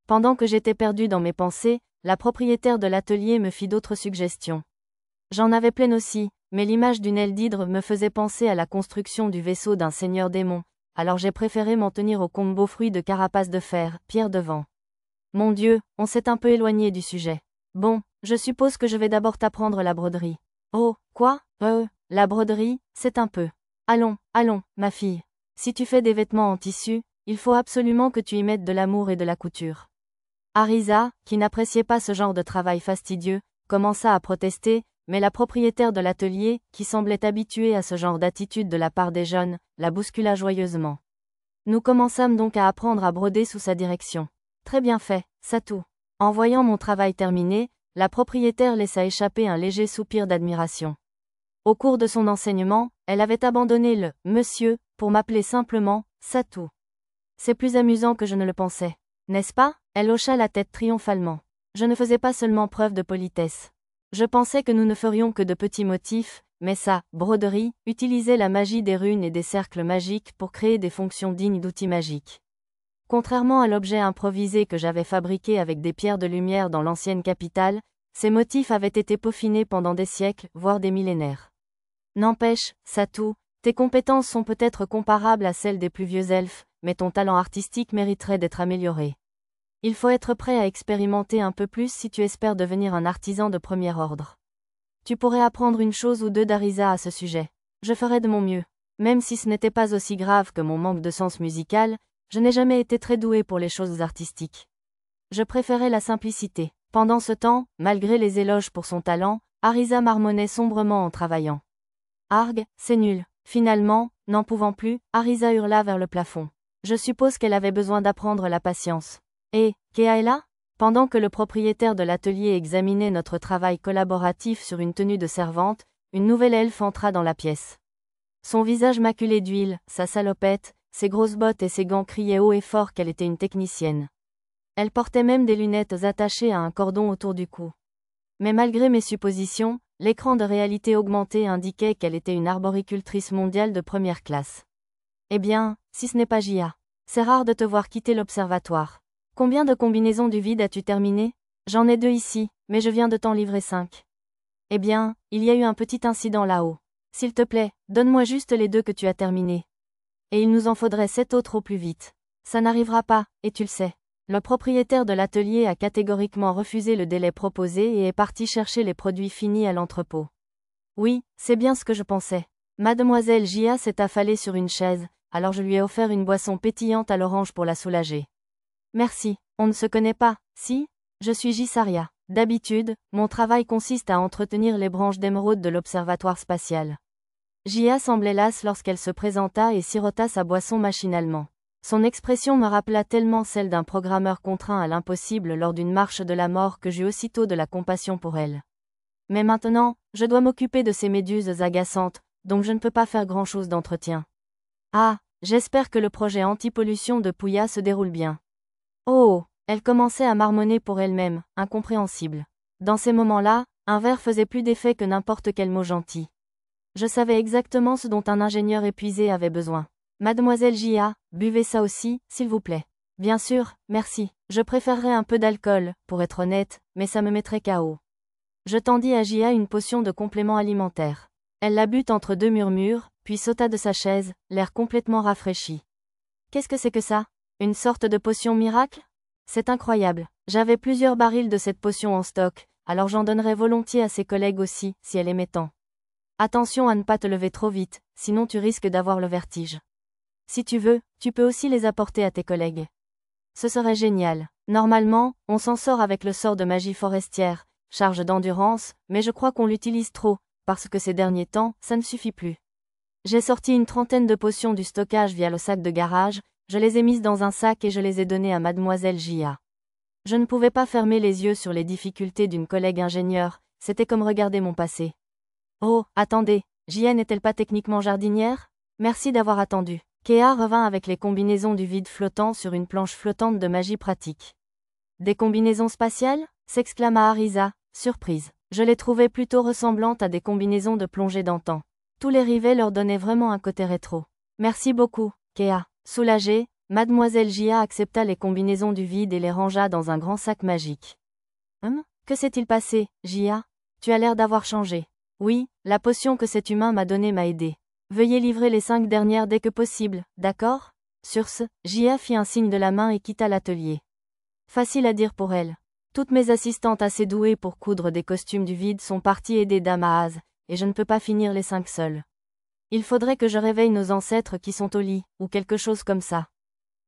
Pendant que j'étais perdu dans mes pensées, la propriétaire de l'atelier me fit d'autres suggestions. J'en avais plein aussi, mais l'image d'une aile d'hydre me faisait penser à la construction du vaisseau d'un seigneur démon, alors j'ai préféré m'en tenir au combo fruits de carapace de fer, pierre de vent. Mon Dieu, on s'est un peu éloigné du sujet. Bon, je suppose que je vais d'abord t'apprendre la broderie. Oh, quoi? La broderie, c'est un peu. Allons, ma fille. Si tu fais des vêtements en tissu, il faut absolument que tu y mettes de l'amour et de la couture. Arisa, qui n'appréciait pas ce genre de travail fastidieux, commença à protester, mais la propriétaire de l'atelier, qui semblait habituée à ce genre d'attitude de la part des jeunes, la bouscula joyeusement. Nous commençâmes donc à apprendre à broder sous sa direction. Très bien fait, Satou. En voyant mon travail terminé, la propriétaire laissa échapper un léger soupir d'admiration. Au cours de son enseignement, elle avait abandonné le « monsieur » pour m'appeler simplement « Satou ». C'est plus amusant que je ne le pensais. N'est-ce pas? Elle hocha la tête triomphalement. Je ne faisais pas seulement preuve de politesse. Je pensais que nous ne ferions que de petits motifs, mais sa broderie utilisait la magie des runes et des cercles magiques pour créer des fonctions dignes d'outils magiques. Contrairement à l'objet improvisé que j'avais fabriqué avec des pierres de lumière dans l'ancienne capitale, ces motifs avaient été peaufinés pendant des siècles, voire des millénaires. N'empêche, Satou, tes compétences sont peut-être comparables à celles des plus vieux elfes, mais ton talent artistique mériterait d'être amélioré. Il faut être prêt à expérimenter un peu plus si tu espères devenir un artisan de premier ordre. Tu pourrais apprendre une chose ou deux d'Arisa à ce sujet. Je ferai de mon mieux. Même si ce n'était pas aussi grave que mon manque de sens musical, je n'ai jamais été très doué pour les choses artistiques. Je préférais la simplicité. Pendant ce temps, malgré les éloges pour son talent, Arisa marmonnait sombrement en travaillant. Arg, c'est nul. Finalement, n'en pouvant plus, Arisa hurla vers le plafond. Je suppose qu'elle avait besoin d'apprendre la patience. Et, Kea est là ? Pendant que le propriétaire de l'atelier examinait notre travail collaboratif sur une tenue de servante, une nouvelle elfe entra dans la pièce. Son visage maculé d'huile, sa salopette, ses grosses bottes et ses gants criaient haut et fort qu'elle était une technicienne. Elle portait même des lunettes attachées à un cordon autour du cou. Mais malgré mes suppositions, l'écran de réalité augmentée indiquait qu'elle était une arboricultrice mondiale de première classe. Eh bien, si ce n'est pas Jia. C'est rare de te voir quitter l'observatoire. Combien de combinaisons du vide as-tu terminé ? J'en ai 2 ici, mais je viens de t'en livrer 5. Eh bien, il y a eu un petit incident là-haut. S'il te plaît, donne-moi juste les 2 que tu as terminés. Et il nous en faudrait 7 autres au plus vite. Ça n'arrivera pas, et tu le sais. Le propriétaire de l'atelier a catégoriquement refusé le délai proposé et est parti chercher les produits finis à l'entrepôt. Oui, c'est bien ce que je pensais. Mademoiselle Jia s'est affalée sur une chaise, alors je lui ai offert une boisson pétillante à l'orange pour la soulager. Merci, on ne se connaît pas, si ? Je suis Jisaria. D'habitude, mon travail consiste à entretenir les branches d'émeraude de l'observatoire spatial. Jia semblait lasse lorsqu'elle se présenta et sirota sa boisson machinalement. Son expression me rappela tellement celle d'un programmeur contraint à l'impossible lors d'une marche de la mort que j'eus aussitôt de la compassion pour elle. Mais maintenant, je dois m'occuper de ces méduses agaçantes, donc je ne peux pas faire grand-chose d'entretien. Ah, j'espère que le projet anti-pollution de Pouya se déroule bien. Oh, elle commençait à marmonner pour elle-même, incompréhensible. Dans ces moments-là, un verre faisait plus d'effet que n'importe quel mot gentil. Je savais exactement ce dont un ingénieur épuisé avait besoin. Mademoiselle Jia, buvez ça aussi, s'il vous plaît. Bien sûr, merci. Je préférerais un peu d'alcool, pour être honnête, mais ça me mettrait KO. Je tendis à Jia une potion de complément alimentaire. Elle la but entre 2 murmures, puis sauta de sa chaise, l'air complètement rafraîchi. Qu'est-ce que c'est que ça ? Une sorte de potion miracle ? C'est incroyable. J'avais plusieurs barils de cette potion en stock, alors j'en donnerais volontiers à ses collègues aussi, si elle aimait tant. Attention à ne pas te lever trop vite, sinon tu risques d'avoir le vertige. Si tu veux, tu peux aussi les apporter à tes collègues. Ce serait génial. Normalement, on s'en sort avec le sort de magie forestière, charge d'endurance, mais je crois qu'on l'utilise trop, parce que ces derniers temps, ça ne suffit plus. J'ai sorti une 30aine de potions du stockage via le sac de garage, je les ai mises dans un sac et je les ai données à Mademoiselle Jia. Je ne pouvais pas fermer les yeux sur les difficultés d'une collègue ingénieure, c'était comme regarder mon passé. Oh, attendez, Jia n'est-elle pas techniquement jardinière ? Merci d'avoir attendu. Kea revint avec les combinaisons du vide flottant sur une planche flottante de magie pratique. Des combinaisons spatiales ? S'exclama Arisa, surprise. Je les trouvais plutôt ressemblantes à des combinaisons de plongée d'antan. Tous les rivets leur donnaient vraiment un côté rétro. Merci beaucoup, Kea. Soulagée, Mademoiselle Jia accepta les combinaisons du vide et les rangea dans un grand sac magique. Que s'est-il passé, Jia ? Tu as l'air d'avoir changé. Oui, la potion que cet humain m'a donnée m'a aidé. Veuillez livrer les 5 dernières dès que possible, d'accord ? Sur ce, Jia fit un signe de la main et quitta l'atelier. Facile à dire pour elle. Toutes mes assistantes assez douées pour coudre des costumes du vide sont parties aider Dame Aaz, et je ne peux pas finir les 5 seules. Il faudrait que je réveille nos ancêtres qui sont au lit, ou quelque chose comme ça.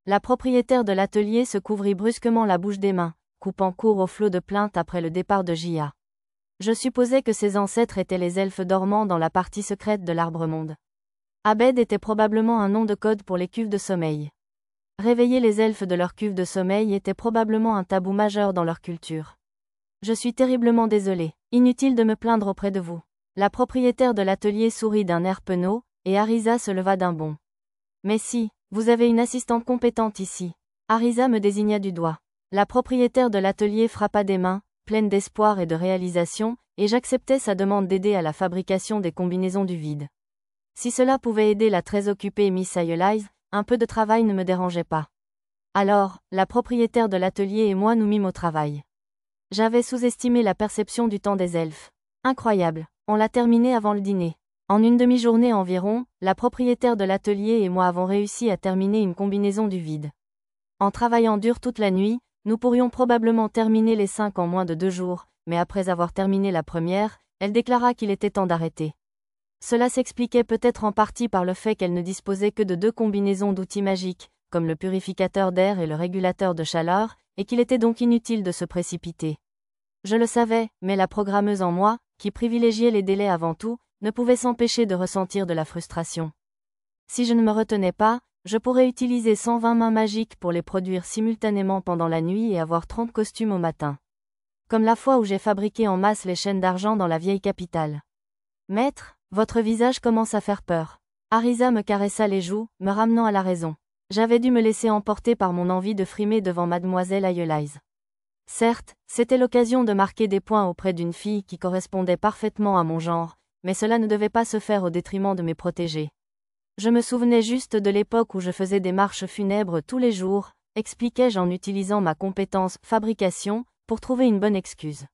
La propriétaire de l'atelier se couvrit brusquement la bouche des mains, coupant court au flot de plaintes après le départ de Jia. Je supposais que ses ancêtres étaient les elfes dormants dans la partie secrète de l'arbre-monde. Abed était probablement un nom de code pour les cuves de sommeil. Réveiller les elfes de leur cuve de sommeil était probablement un tabou majeur dans leur culture. Je suis terriblement désolée, inutile de me plaindre auprès de vous. La propriétaire de l'atelier sourit d'un air penaud, et Arisa se leva d'un bond. Mais si, vous avez une assistante compétente ici. Arisa me désigna du doigt. La propriétaire de l'atelier frappa des mains, pleine d'espoir et de réalisation, et j'acceptais sa demande d'aider à la fabrication des combinaisons du vide. Si cela pouvait aider la très occupée Miss Ayelize, un peu de travail ne me dérangeait pas. Alors, la propriétaire de l'atelier et moi nous mîmes au travail. J'avais sous-estimé la perception du temps des elfes. Incroyable, on l'a terminé avant le dîner. En une demi-journée environ, la propriétaire de l'atelier et moi avons réussi à terminer une combinaison du vide. En travaillant dur toute la nuit, nous pourrions probablement terminer les 5 en moins de 2 jours, mais après avoir terminé la première, elle déclara qu'il était temps d'arrêter. Cela s'expliquait peut-être en partie par le fait qu'elle ne disposait que de 2 combinaisons d'outils magiques, comme le purificateur d'air et le régulateur de chaleur, et qu'il était donc inutile de se précipiter. Je le savais, mais la programmeuse en moi, qui privilégiait les délais avant tout, ne pouvait s'empêcher de ressentir de la frustration. Si je ne me retenais pas, je pourrais utiliser 120 mains magiques pour les produire simultanément pendant la nuit et avoir 30 costumes au matin. Comme la fois où j'ai fabriqué en masse les chaînes d'argent dans la vieille capitale. Maître, votre visage commence à faire peur. Arisa me caressa les joues, me ramenant à la raison. J'avais dû me laisser emporter par mon envie de frimer devant mademoiselle Ayelize. Certes, c'était l'occasion de marquer des points auprès d'une fille qui correspondait parfaitement à mon genre, mais cela ne devait pas se faire au détriment de mes protégés. Je me souvenais juste de l'époque où je faisais des marches funèbres tous les jours, expliquai-je en utilisant ma compétence fabrication pour trouver une bonne excuse.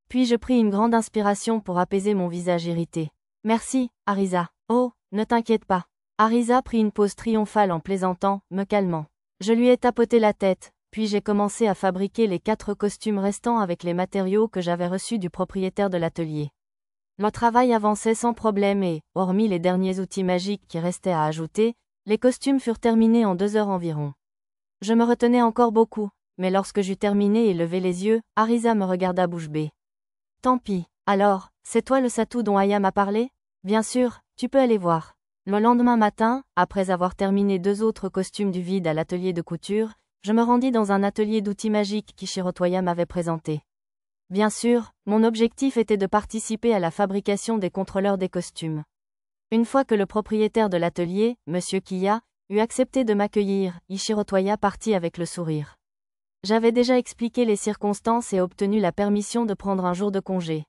Puis je pris une grande inspiration pour apaiser mon visage irrité. Merci, Arisa. Oh, ne t'inquiète pas. Arisa prit une pause triomphale en plaisantant, me calmant. Je lui ai tapoté la tête, puis j'ai commencé à fabriquer les 4 costumes restants avec les matériaux que j'avais reçus du propriétaire de l'atelier. Le travail avançait sans problème et, hormis les derniers outils magiques qui restaient à ajouter, les costumes furent terminés en 2 heures environ. Je me retenais encore beaucoup, mais lorsque j'eus terminé et levé les yeux, Arisa me regarda bouche bée. Tant pis. Alors, c'est toi le Satou dont Aya m'a parlé? Bien sûr, tu peux aller voir. Le lendemain matin, après avoir terminé 2 autres costumes du vide à l'atelier de couture, je me rendis dans un atelier d'outils magiques qu'Ishirotoya m'avait présenté. Bien sûr, mon objectif était de participer à la fabrication des contrôleurs des costumes. Une fois que le propriétaire de l'atelier, Monsieur Kiya, eut accepté de m'accueillir, Ishirotoya partit avec le sourire. J'avais déjà expliqué les circonstances et obtenu la permission de prendre un jour de congé.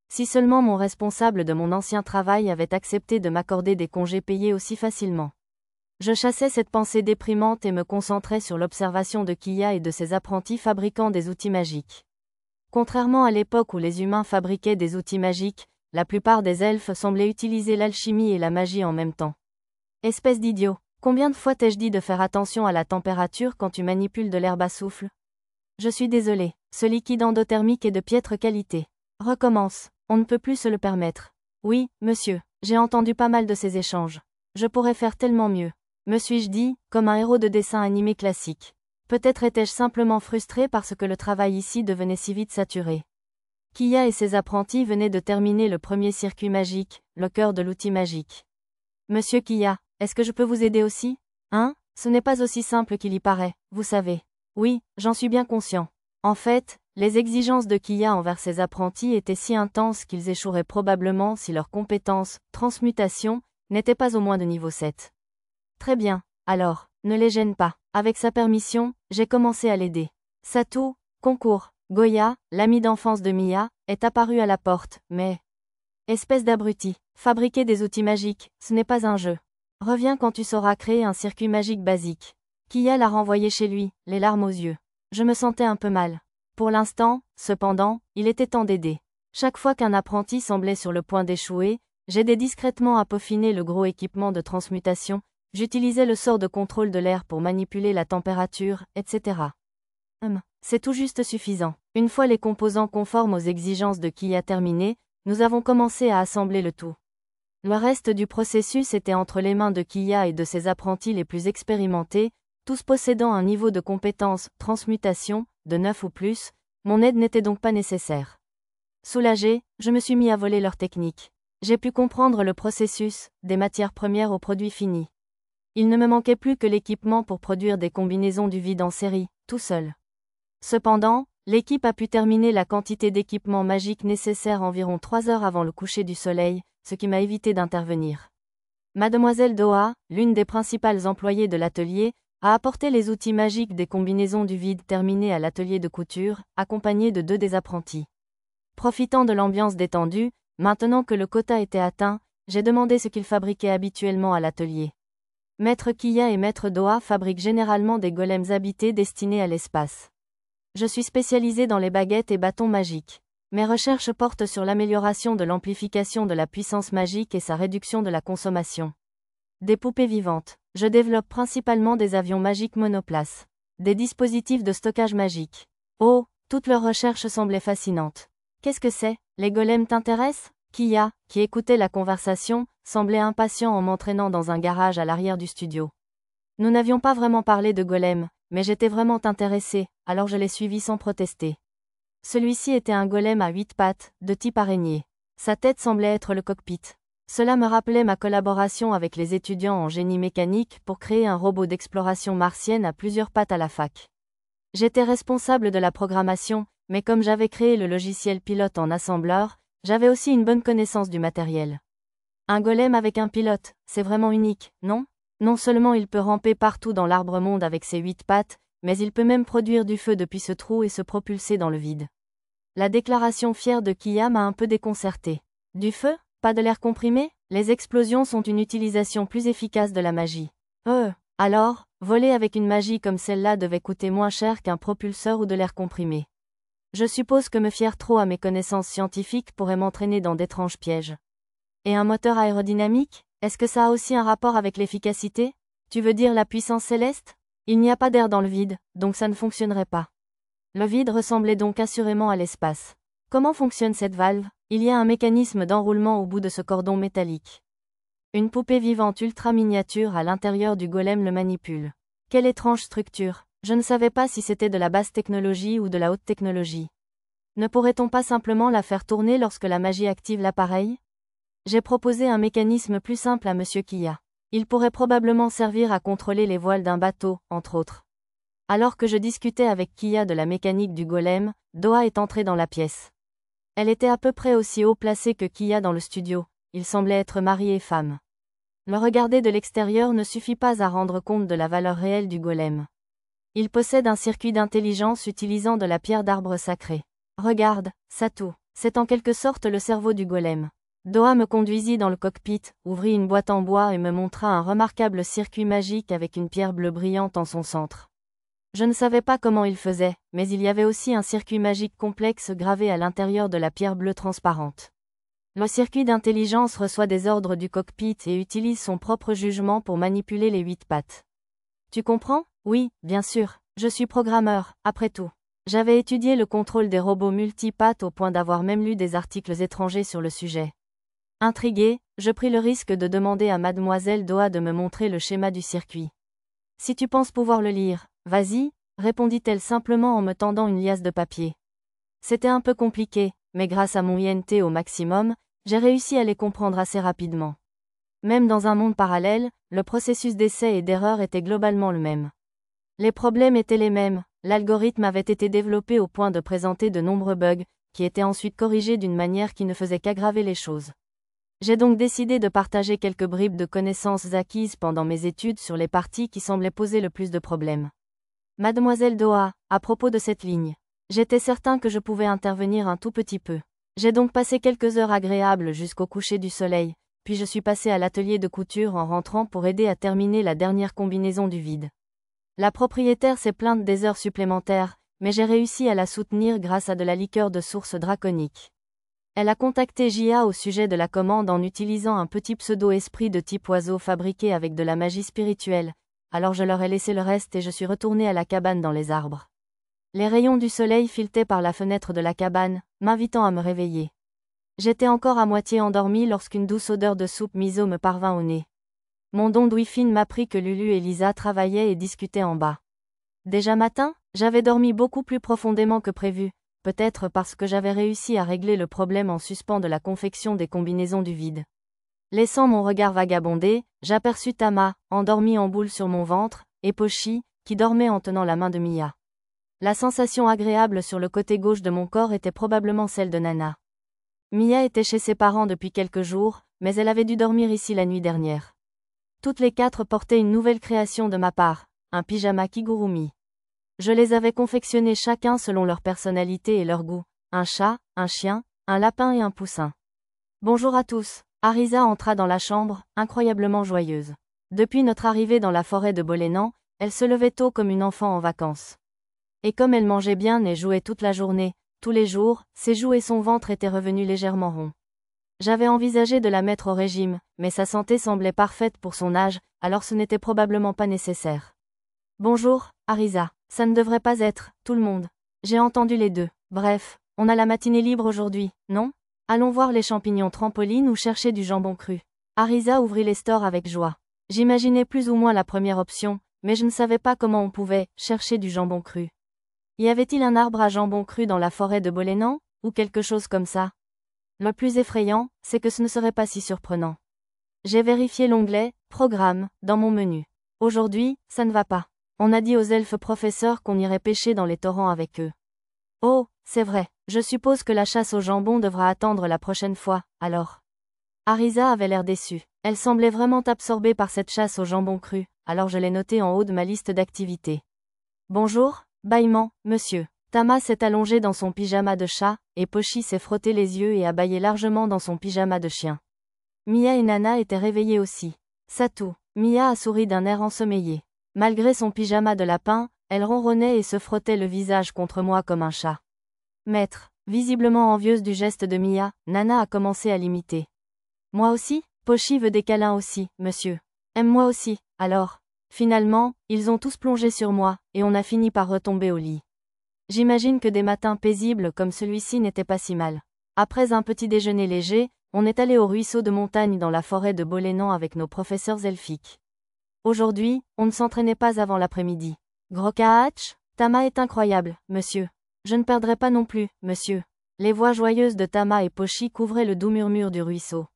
Si seulement mon responsable de mon ancien travail avait accepté de m'accorder des congés payés aussi facilement. Je chassais cette pensée déprimante et me concentrais sur l'observation de Kiya et de ses apprentis fabriquant des outils magiques. Contrairement à l'époque où les humains fabriquaient des outils magiques, la plupart des elfes semblaient utiliser l'alchimie et la magie en même temps. Espèce d'idiot, combien de fois t'ai-je dit de faire attention à la température quand tu manipules de l'herbe à souffle? Je suis désolé, ce liquide endothermique est de piètre qualité. Recommence, on ne peut plus se le permettre. Oui, monsieur, j'ai entendu pas mal de ces échanges. Je pourrais faire tellement mieux. Me suis-je dit, comme un héros de dessin animé classique. Peut-être étais-je simplement frustré parce que le travail ici devenait si vite saturé. Kiya et ses apprentis venaient de terminer le premier circuit magique, le cœur de l'outil magique. Monsieur Kiya, est-ce que je peux vous aider aussi? Hein? Ce n'est pas aussi simple qu'il y paraît, vous savez. Oui, j'en suis bien conscient. En fait, les exigences de Kiya envers ses apprentis étaient si intenses qu'ils échoueraient probablement si leurs compétences, transmutation, n'étaient pas au moins de niveau 7. Très bien, alors, ne les gêne pas. Avec sa permission, j'ai commencé à l'aider. Satou, concours, Goya, l'ami d'enfance de Mia, est apparu à la porte, mais... Espèce d'abruti, fabriquer des outils magiques, ce n'est pas un jeu. Reviens quand tu sauras créer un circuit magique basique. Kiya l'a renvoyé chez lui, les larmes aux yeux. Je me sentais un peu mal. Pour l'instant, cependant, il était temps d'aider. Chaque fois qu'un apprenti semblait sur le point d'échouer, j'aidais discrètement à peaufiner le gros équipement de transmutation. J'utilisais le sort de contrôle de l'air pour manipuler la température, etc. C'est tout juste suffisant. Une fois les composants conformes aux exigences de Kiya terminés, nous avons commencé à assembler le tout. Le reste du processus était entre les mains de Kiya et de ses apprentis les plus expérimentés, tous possédant un niveau de compétence, transmutation, de 9 ou plus, mon aide n'était donc pas nécessaire. Soulagé, je me suis mis à voler leur technique. J'ai pu comprendre le processus, des matières premières aux produits finis. Il ne me manquait plus que l'équipement pour produire des combinaisons du vide en série, tout seul. Cependant, l'équipe a pu terminer la quantité d'équipement magique nécessaire environ 3 heures avant le coucher du soleil, ce qui m'a évité d'intervenir. Mademoiselle Doha, l'une des principales employées de l'atelier, a apporté les outils magiques des combinaisons du vide terminées à l'atelier de couture, accompagné de 2 des apprentis. Profitant de l'ambiance détendue, maintenant que le quota était atteint, j'ai demandé ce qu'ils fabriquaient habituellement à l'atelier. Maître Kiya et Maître Doha fabriquent généralement des golems habités destinés à l'espace. Je suis spécialisé dans les baguettes et bâtons magiques. Mes recherches portent sur l'amélioration de l'amplification de la puissance magique et sa réduction de la consommation. Des poupées vivantes. Je développe principalement des avions magiques monoplaces. Des dispositifs de stockage magique. Oh, toutes leurs recherches semblaient fascinantes. Qu'est-ce que c'est? Les golems t'intéressent? Kiya, qui écoutait la conversation, semblait impatient en m'entraînant dans un garage à l'arrière du studio. Nous n'avions pas vraiment parlé de golems, mais j'étais vraiment intéressé, alors je l'ai suivi sans protester. Celui-ci était un golem à 8 pattes, de type araignée. Sa tête semblait être le cockpit. Cela me rappelait ma collaboration avec les étudiants en génie mécanique pour créer un robot d'exploration martienne à plusieurs pattes à la fac. J'étais responsable de la programmation, mais comme j'avais créé le logiciel pilote en assembleur, j'avais aussi une bonne connaissance du matériel. Un golem avec un pilote, c'est vraiment unique, non? Non seulement il peut ramper partout dans l'arbre-monde avec ses 8 pattes, mais il peut même produire du feu depuis ce trou et se propulser dans le vide. La déclaration fière de Kiya m'a un peu déconcerté. Du feu? Pas de l'air comprimé? Les explosions sont une utilisation plus efficace de la magie. Alors, voler avec une magie comme celle-là devait coûter moins cher qu'un propulseur ou de l'air comprimé. Je suppose que me fier trop à mes connaissances scientifiques pourrait m'entraîner dans d'étranges pièges. Et un moteur aérodynamique? Est-ce que ça a aussi un rapport avec l'efficacité? Tu veux dire la puissance céleste? Il n'y a pas d'air dans le vide, donc ça ne fonctionnerait pas. Le vide ressemblait donc assurément à l'espace. Comment fonctionne cette valve? Il y a un mécanisme d'enroulement au bout de ce cordon métallique. Une poupée vivante ultra miniature à l'intérieur du golem le manipule. Quelle étrange structure. Je ne savais pas si c'était de la basse technologie ou de la haute technologie. Ne pourrait-on pas simplement la faire tourner lorsque la magie active l'appareil? J'ai proposé un mécanisme plus simple à Monsieur Kiya. Il pourrait probablement servir à contrôler les voiles d'un bateau, entre autres. Alors que je discutais avec Kiya de la mécanique du golem, Doha est entrée dans la pièce. Elle était à peu près aussi haut placée que Kiya dans le studio. Il semblait être mari et femme. Le regarder de l'extérieur ne suffit pas à rendre compte de la valeur réelle du golem. Il possède un circuit d'intelligence utilisant de la pierre d'arbre sacré. Regarde, Satu, c'est en quelque sorte le cerveau du golem. Doha me conduisit dans le cockpit, ouvrit une boîte en bois et me montra un remarquable circuit magique avec une pierre bleue brillante en son centre. Je ne savais pas comment il faisait, mais il y avait aussi un circuit magique complexe gravé à l'intérieur de la pierre bleue transparente. Le circuit d'intelligence reçoit des ordres du cockpit et utilise son propre jugement pour manipuler les 8 pattes. Tu comprends? Oui, bien sûr, je suis programmeur, après tout. J'avais étudié le contrôle des robots multipattes au point d'avoir même lu des articles étrangers sur le sujet. Intrigué, je pris le risque de demander à Mademoiselle Doha de me montrer le schéma du circuit. Si tu penses pouvoir le lire, vas-y, répondit-elle simplement en me tendant une liasse de papier. C'était un peu compliqué, mais grâce à mon INT au maximum, j'ai réussi à les comprendre assez rapidement. Même dans un monde parallèle, le processus d'essai et d'erreur était globalement le même. Les problèmes étaient les mêmes, l'algorithme avait été développé au point de présenter de nombreux bugs, qui étaient ensuite corrigés d'une manière qui ne faisait qu'aggraver les choses. J'ai donc décidé de partager quelques bribes de connaissances acquises pendant mes études sur les parties qui semblaient poser le plus de problèmes. Mademoiselle Doha, à propos de cette ligne. J'étais certain que je pouvais intervenir un tout petit peu. J'ai donc passé quelques heures agréables jusqu'au coucher du soleil, puis je suis passé à l'atelier de couture en rentrant pour aider à terminer la dernière combinaison du vide. La propriétaire s'est plainte des heures supplémentaires, mais j'ai réussi à la soutenir grâce à de la liqueur de source draconique. Elle a contacté Jia au sujet de la commande en utilisant un petit pseudo-esprit de type oiseau fabriqué avec de la magie spirituelle, alors je leur ai laissé le reste et je suis retourné à la cabane dans les arbres. Les rayons du soleil filetaient par la fenêtre de la cabane, m'invitant à me réveiller. J'étais encore à moitié endormi lorsqu'une douce odeur de soupe miso me parvint au nez. Mon don Douifine m'apprit que Lulu et Lisa travaillaient et discutaient en bas. Déjà matin, j'avais dormi beaucoup plus profondément que prévu, peut-être parce que j'avais réussi à régler le problème en suspens de la confection des combinaisons du vide. Laissant mon regard vagabonder, j'aperçus Tama, endormie en boule sur mon ventre, et Pochi, qui dormait en tenant la main de Mia. La sensation agréable sur le côté gauche de mon corps était probablement celle de Nana. Mia était chez ses parents depuis quelques jours, mais elle avait dû dormir ici la nuit dernière. Toutes les 4 portaient une nouvelle création de ma part, un pyjama kigurumi. Je les avais confectionnés chacun selon leur personnalité et leur goût. Un chat, un chien, un lapin et un poussin. Bonjour à tous. Arisa entra dans la chambre, incroyablement joyeuse. Depuis notre arrivée dans la forêt de Bolénan, elle se levait tôt comme une enfant en vacances. Et comme elle mangeait bien et jouait toute la journée, tous les jours, ses joues et son ventre étaient revenus légèrement ronds. J'avais envisagé de la mettre au régime, mais sa santé semblait parfaite pour son âge, alors ce n'était probablement pas nécessaire. Bonjour, Arisa. Ça ne devrait pas être, tout le monde. J'ai entendu les deux. Bref, on a la matinée libre aujourd'hui, non? Allons voir les champignons trampolines ou chercher du jambon cru. Arisa ouvrit les stores avec joie. J'imaginais plus ou moins la première option, mais je ne savais pas comment on pouvait chercher du jambon cru. Y avait-il un arbre à jambon cru dans la forêt de Bolénan, ou quelque chose comme ça? Le plus effrayant, c'est que ce ne serait pas si surprenant. J'ai vérifié l'onglet « Programme » dans mon menu. Aujourd'hui, ça ne va pas. On a dit aux elfes professeurs qu'on irait pêcher dans les torrents avec eux. Oh, c'est vrai, je suppose que la chasse au jambon devra attendre la prochaine fois, alors. Arisa avait l'air déçue. Elle semblait vraiment absorbée par cette chasse au jambon cru, alors je l'ai notée en haut de ma liste d'activités. Bonjour, bâillement, monsieur. Tama s'est allongée dans son pyjama de chat, et Pochi s'est frotté les yeux et a bâillé largement dans son pyjama de chien. Mia et Nana étaient réveillées aussi. Satou. Mia a souri d'un air ensommeillé. Malgré son pyjama de lapin, elle ronronnait et se frottait le visage contre moi comme un chat. Maître, visiblement envieuse du geste de Mia, Nana a commencé à l'imiter. Moi aussi? Pochi veut des câlins aussi, monsieur. Aime-moi aussi, alors. Finalement, ils ont tous plongé sur moi, et on a fini par retomber au lit. J'imagine que des matins paisibles comme celui-ci n'étaient pas si mal. Après un petit déjeuner léger, on est allé au ruisseau de montagne dans la forêt de Bolénan avec nos professeurs elfiques. Aujourd'hui, on ne s'entraînait pas avant l'après-midi. Grokaach, Tama est incroyable, monsieur. Je ne perdrai pas non plus, monsieur. Les voix joyeuses de Tama et Pochi couvraient le doux murmure du ruisseau.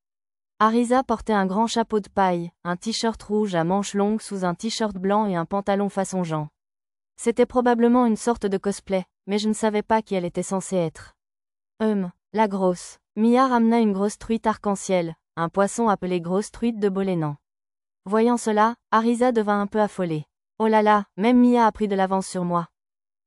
Arisa portait un grand chapeau de paille, un t-shirt rouge à manches longues sous un t-shirt blanc et un pantalon façon Jean. C'était probablement une sorte de cosplay, mais je ne savais pas qui elle était censée être. La grosse. Mia ramena une grosse truite arc-en-ciel, un poisson appelé grosse truite de Bolénan. Voyant cela, Arisa devint un peu affolée. Oh là là, même Mia a pris de l'avance sur moi.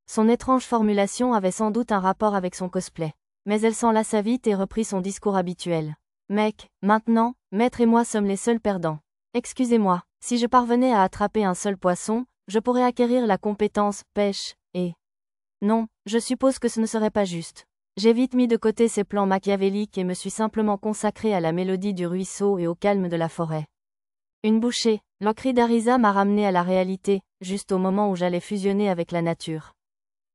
Son étrange formulation avait sans doute un rapport avec son cosplay. Mais elle s'en lassa vite et reprit son discours habituel. Mec, maintenant, Maître et moi sommes les seuls perdants. Excusez-moi, si je parvenais à attraper un seul poisson, je pourrais acquérir la compétence pêche, et... Non, je suppose que ce ne serait pas juste. J'ai vite mis de côté ces plans machiavéliques et me suis simplement consacré à la mélodie du ruisseau et au calme de la forêt. Une bouchée, le cri d'Arisa m'a ramené à la réalité, juste au moment où j'allais fusionner avec la nature.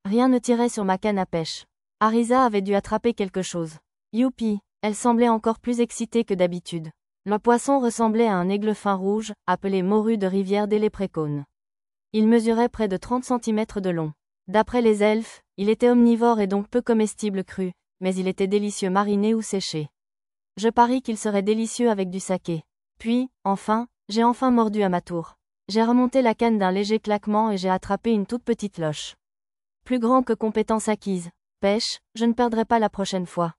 Rien ne tirait sur ma canne à pêche. Arisa avait dû attraper quelque chose. Youpi, elle semblait encore plus excitée que d'habitude. Le poisson ressemblait à un aigle fin rouge, appelé morue de rivière des Léprécaunes. Il mesurait près de 30 cm de long. D'après les elfes, il était omnivore et donc peu comestible cru, mais il était délicieux mariné ou séché. Je parie qu'il serait délicieux avec du saké. Puis, j'ai enfin mordu à ma tour. J'ai remonté la canne d'un léger claquement et j'ai attrapé une toute petite loche. Plus grand que compétence acquise. Pêche, je ne perdrai pas la prochaine fois.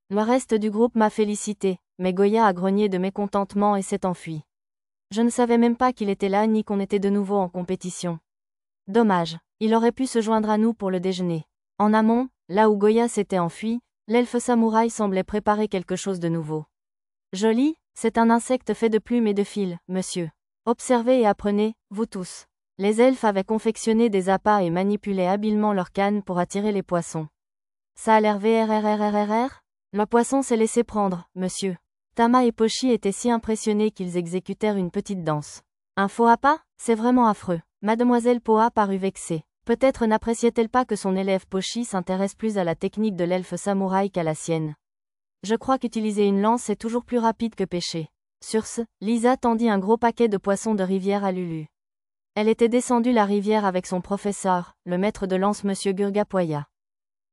Le reste du groupe m'a félicité, mais Goya a grogné de mécontentement et s'est enfui. Je ne savais même pas qu'il était là ni qu'on était de nouveau en compétition. Dommage, il aurait pu se joindre à nous pour le déjeuner. En amont, là où Goya s'était enfui, l'elfe samouraï semblait préparer quelque chose de nouveau. Joli, c'est un insecte fait de plumes et de fils, monsieur. Observez et apprenez, vous tous. Les elfes avaient confectionné des appâts et manipulaient habilement leurs cannes pour attirer les poissons. Ça a l'air VRRRRR? Le poisson s'est laissé prendre, monsieur. Tama et Pochi étaient si impressionnés qu'ils exécutèrent une petite danse. Un faux appât? C'est vraiment affreux. Mademoiselle Poa parut vexée. Peut-être n'appréciait-elle pas que son élève Pochi s'intéresse plus à la technique de l'elfe samouraï qu'à la sienne. Je crois qu'utiliser une lance est toujours plus rapide que pêcher. Sur ce, Lisa tendit un gros paquet de poissons de rivière à Lulu. Elle était descendue la rivière avec son professeur, le maître de lance monsieur Gurgapoya.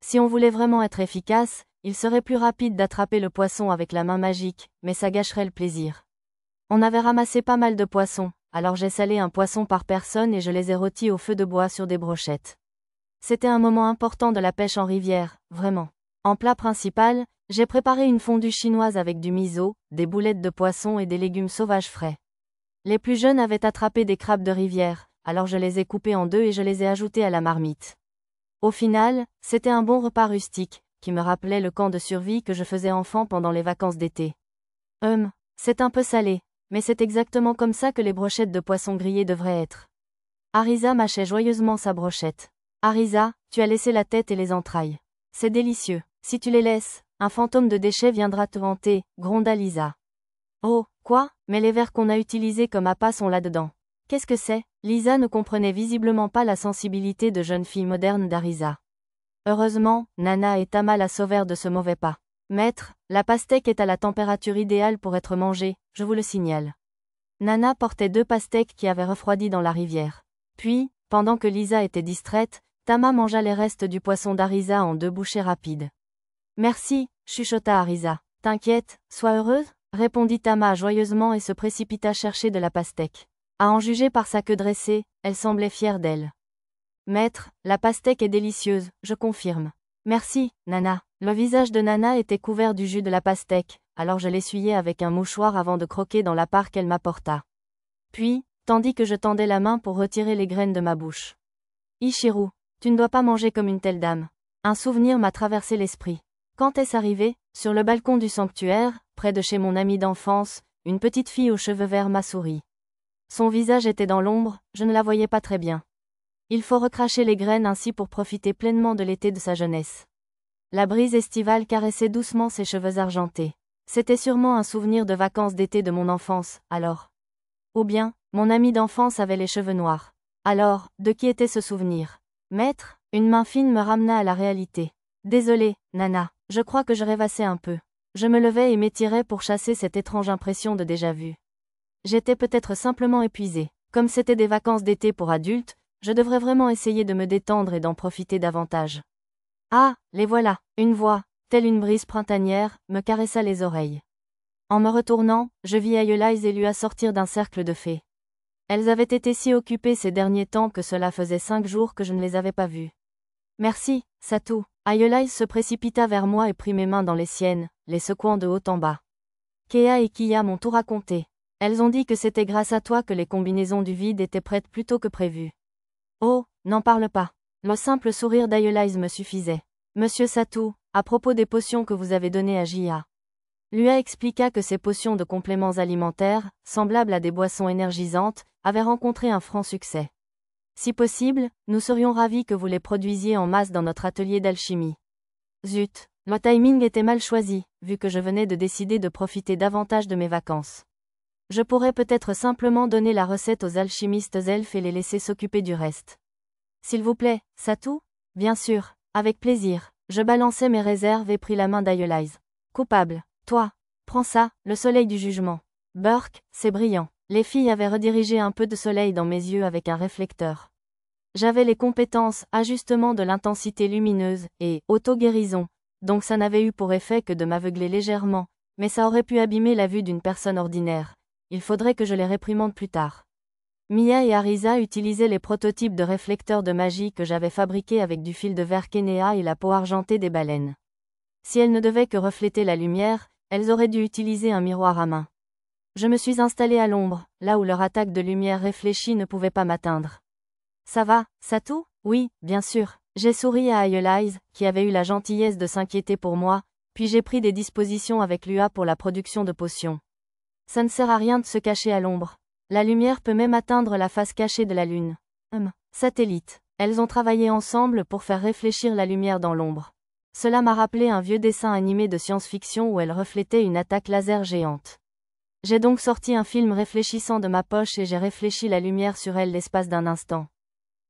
Si on voulait vraiment être efficace, il serait plus rapide d'attraper le poisson avec la main magique, mais ça gâcherait le plaisir. On avait ramassé pas mal de poissons, alors j'ai salé un poisson par personne et je les ai rôtis au feu de bois sur des brochettes. C'était un moment important de la pêche en rivière, vraiment. En plat principal, j'ai préparé une fondue chinoise avec du miso, des boulettes de poisson et des légumes sauvages frais. Les plus jeunes avaient attrapé des crabes de rivière, alors je les ai coupés en deux et je les ai ajoutés à la marmite. Au final, c'était un bon repas rustique, qui me rappelait le camp de survie que je faisais enfant pendant les vacances d'été. C'est un peu salé, mais c'est exactement comme ça que les brochettes de poisson grillé devraient être. Arisa mâchait joyeusement sa brochette. Arisa, tu as laissé la tête et les entrailles. C'est délicieux. Si tu les laisses, un fantôme de déchets viendra te hanter, gronda Lisa. Oh, quoi? Mais les verres qu'on a utilisés comme appât sont là-dedans. Qu'est-ce que c'est? Lisa ne comprenait visiblement pas la sensibilité de jeune fille moderne d'Arisa. Heureusement, Nana et Tama la sauvèrent de ce mauvais pas. Maître, la pastèque est à la température idéale pour être mangée, je vous le signale. Nana portait 2 pastèques qui avaient refroidi dans la rivière. Puis, pendant que Lisa était distraite, Tama mangea les restes du poisson d'Arisa en 2 bouchées rapides. Merci, chuchota Arisa. T'inquiète, sois heureuse, répondit Tama joyeusement et se précipita chercher de la pastèque. À en juger par sa queue dressée, elle semblait fière d'elle. Maître, la pastèque est délicieuse, je confirme. Merci, Nana. Le visage de Nana était couvert du jus de la pastèque, alors je l'essuyai avec un mouchoir avant de croquer dans la part qu'elle m'apporta. Puis, tandis que je tendais la main pour retirer les graines de ma bouche. Ichiru, tu ne dois pas manger comme une telle dame. Un souvenir m'a traversé l'esprit. Quand est-ce arrivé? Sur le balcon du sanctuaire, près de chez mon ami d'enfance, une petite fille aux cheveux verts m'a souri. Son visage était dans l'ombre, je ne la voyais pas très bien. Il faut recracher les graines ainsi pour profiter pleinement de l'été de sa jeunesse. La brise estivale caressait doucement ses cheveux argentés. C'était sûrement un souvenir de vacances d'été de mon enfance, alors. Ou bien, mon ami d'enfance avait les cheveux noirs. Alors, de qui était ce souvenir? Maître, une main fine me ramena à la réalité. Désolée, Nana, je crois que je rêvassais un peu. Je me levai et m'étirai pour chasser cette étrange impression de déjà-vu. J'étais peut-être simplement épuisée. Comme c'était des vacances d'été pour adultes, je devrais vraiment essayer de me détendre et d'en profiter davantage. Ah, les voilà, une voix, telle une brise printanière, me caressa les oreilles. En me retournant, je vis Aeolise et Lua sortir d'un cercle de fées. Elles avaient été si occupées ces derniers temps que cela faisait 5 jours que je ne les avais pas vues. Merci, Satu. Aeolise se précipita vers moi et prit mes mains dans les siennes, les secouant de haut en bas. Kea et Kiya m'ont tout raconté. Elles ont dit que c'était grâce à toi que les combinaisons du vide étaient prêtes plus tôt que prévu. Oh, n'en parle pas. Le simple sourire d'Aeolise me suffisait. Monsieur Satu, à propos des potions que vous avez données à Jia. Lua expliqua que ces potions de compléments alimentaires, semblables à des boissons énergisantes, avaient rencontré un franc succès. Si possible, nous serions ravis que vous les produisiez en masse dans notre atelier d'alchimie. Zut, le timing était mal choisi, vu que je venais de décider de profiter davantage de mes vacances. Je pourrais peut-être simplement donner la recette aux alchimistes elfes et les laisser s'occuper du reste. S'il vous plaît, Satu? Bien sûr, avec plaisir. Je balançai mes réserves et pris la main d'Aeolise. Coupable. Toi. Prends ça, le soleil du jugement. Burke, c'est brillant. Les filles avaient redirigé un peu de soleil dans mes yeux avec un réflecteur. J'avais les compétences, ajustement de l'intensité lumineuse, et auto-guérison, donc ça n'avait eu pour effet que de m'aveugler légèrement, mais ça aurait pu abîmer la vue d'une personne ordinaire. Il faudrait que je les réprimande plus tard. Mia et Arisa utilisaient les prototypes de réflecteurs de magie que j'avais fabriqués avec du fil de verre Kénéa et la peau argentée des baleines. Si elles ne devaient que refléter la lumière, elles auraient dû utiliser un miroir à main. Je me suis installée à l'ombre, là où leur attaque de lumière réfléchie ne pouvait pas m'atteindre. Ça va, Satu? Oui, bien sûr. J'ai souri à Aeolise, qui avait eu la gentillesse de s'inquiéter pour moi, puis j'ai pris des dispositions avec Lua pour la production de potions. Ça ne sert à rien de se cacher à l'ombre. La lumière peut même atteindre la face cachée de la Lune. Satellite. Elles ont travaillé ensemble pour faire réfléchir la lumière dans l'ombre. Cela m'a rappelé un vieux dessin animé de science-fiction où elles reflétaient une attaque laser géante. J'ai donc sorti un film réfléchissant de ma poche et j'ai réfléchi la lumière sur elle l'espace d'un instant.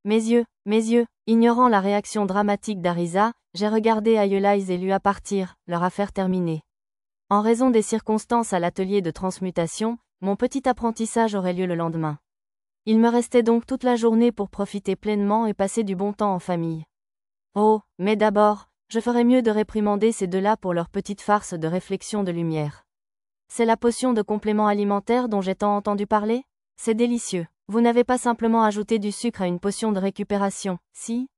Mes yeux, ignorant la réaction dramatique d'Arisa, j'ai regardé Aeolise et Lua partir, leur affaire terminée. En raison des circonstances à l'atelier de transmutation, mon petit apprentissage aurait lieu le lendemain. Il me restait donc toute la journée pour profiter pleinement et passer du bon temps en famille. Oh, mais d'abord, je ferais mieux de réprimander ces deux-là pour leur petite farce de réflexion de lumière. C'est la potion de complément alimentaire dont j'ai tant entendu parler? C'est délicieux. Vous n'avez pas simplement ajouté du sucre à une potion de récupération, si?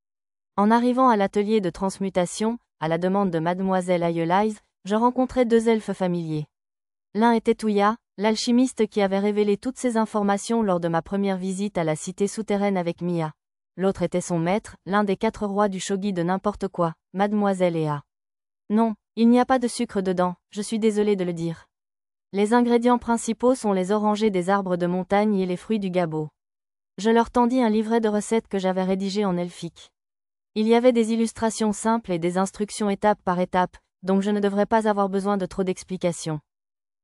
En arrivant à l'atelier de transmutation, à la demande de mademoiselle Aeolise, je rencontrai 2 elfes familiers. L'un était Touya, l'alchimiste qui avait révélé toutes ces informations lors de ma première visite à la cité souterraine avec Mia. L'autre était son maître, l'un des 4 rois du shogi de n'importe quoi, Mademoiselle Ea. Non, il n'y a pas de sucre dedans, je suis désolé de le dire. Les ingrédients principaux sont les orangers des arbres de montagne et les fruits du gabo. Je leur tendis un livret de recettes que j'avais rédigé en elfique. Il y avait des illustrations simples et des instructions étape par étape, donc je ne devrais pas avoir besoin de trop d'explications.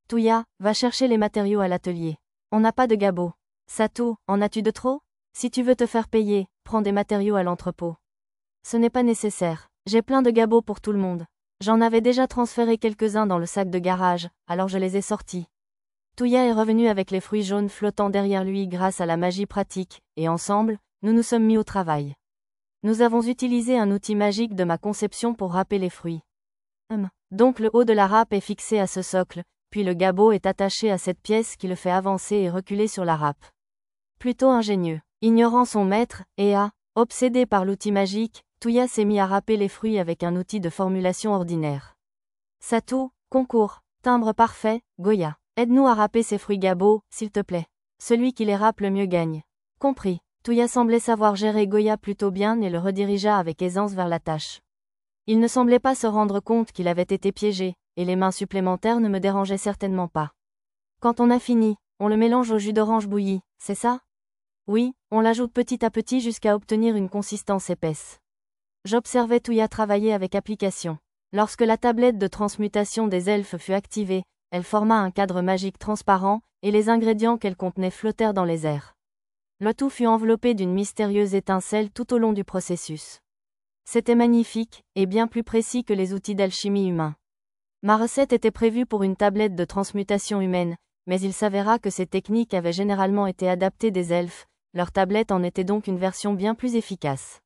Touya, va chercher les matériaux à l'atelier. On n'a pas de gabo. Satou, en as-tu de trop? Si tu veux te faire payer, prends des matériaux à l'entrepôt. Ce n'est pas nécessaire, j'ai plein de gabots pour tout le monde. J'en avais déjà transféré quelques-uns dans le sac de garage, alors je les ai sortis. Touya est revenu avec les fruits jaunes flottant derrière lui grâce à la magie pratique, et ensemble, nous nous sommes mis au travail. Nous avons utilisé un outil magique de ma conception pour râper les fruits. Donc le haut de la râpe est fixé à ce socle, puis le gabot est attaché à cette pièce qui le fait avancer et reculer sur la râpe. Plutôt ingénieux. Ignorant son maître, Ea, obsédé par l'outil magique, Touya s'est mis à râper les fruits avec un outil de formulation ordinaire. Satou, concours, timbre parfait, Goya. Aide-nous à râper ces fruits gabos, s'il te plaît. Celui qui les râpe le mieux gagne. Compris. Touya semblait savoir gérer Goya plutôt bien et le redirigea avec aisance vers la tâche. Il ne semblait pas se rendre compte qu'il avait été piégé, et les mains supplémentaires ne me dérangeaient certainement pas. Quand on a fini, on le mélange au jus d'orange bouilli, c'est ça? Oui, on l'ajoute petit à petit jusqu'à obtenir une consistance épaisse. J'observais Touya travailler avec application. Lorsque la tablette de transmutation des elfes fut activée, elle forma un cadre magique transparent, et les ingrédients qu'elle contenait flottèrent dans les airs. Le tout fut enveloppé d'une mystérieuse étincelle tout au long du processus. C'était magnifique, et bien plus précis que les outils d'alchimie humains. Ma recette était prévue pour une tablette de transmutation humaine, mais il s'avéra que ces techniques avaient généralement été adaptées des elfes, leur tablette en était donc une version bien plus efficace.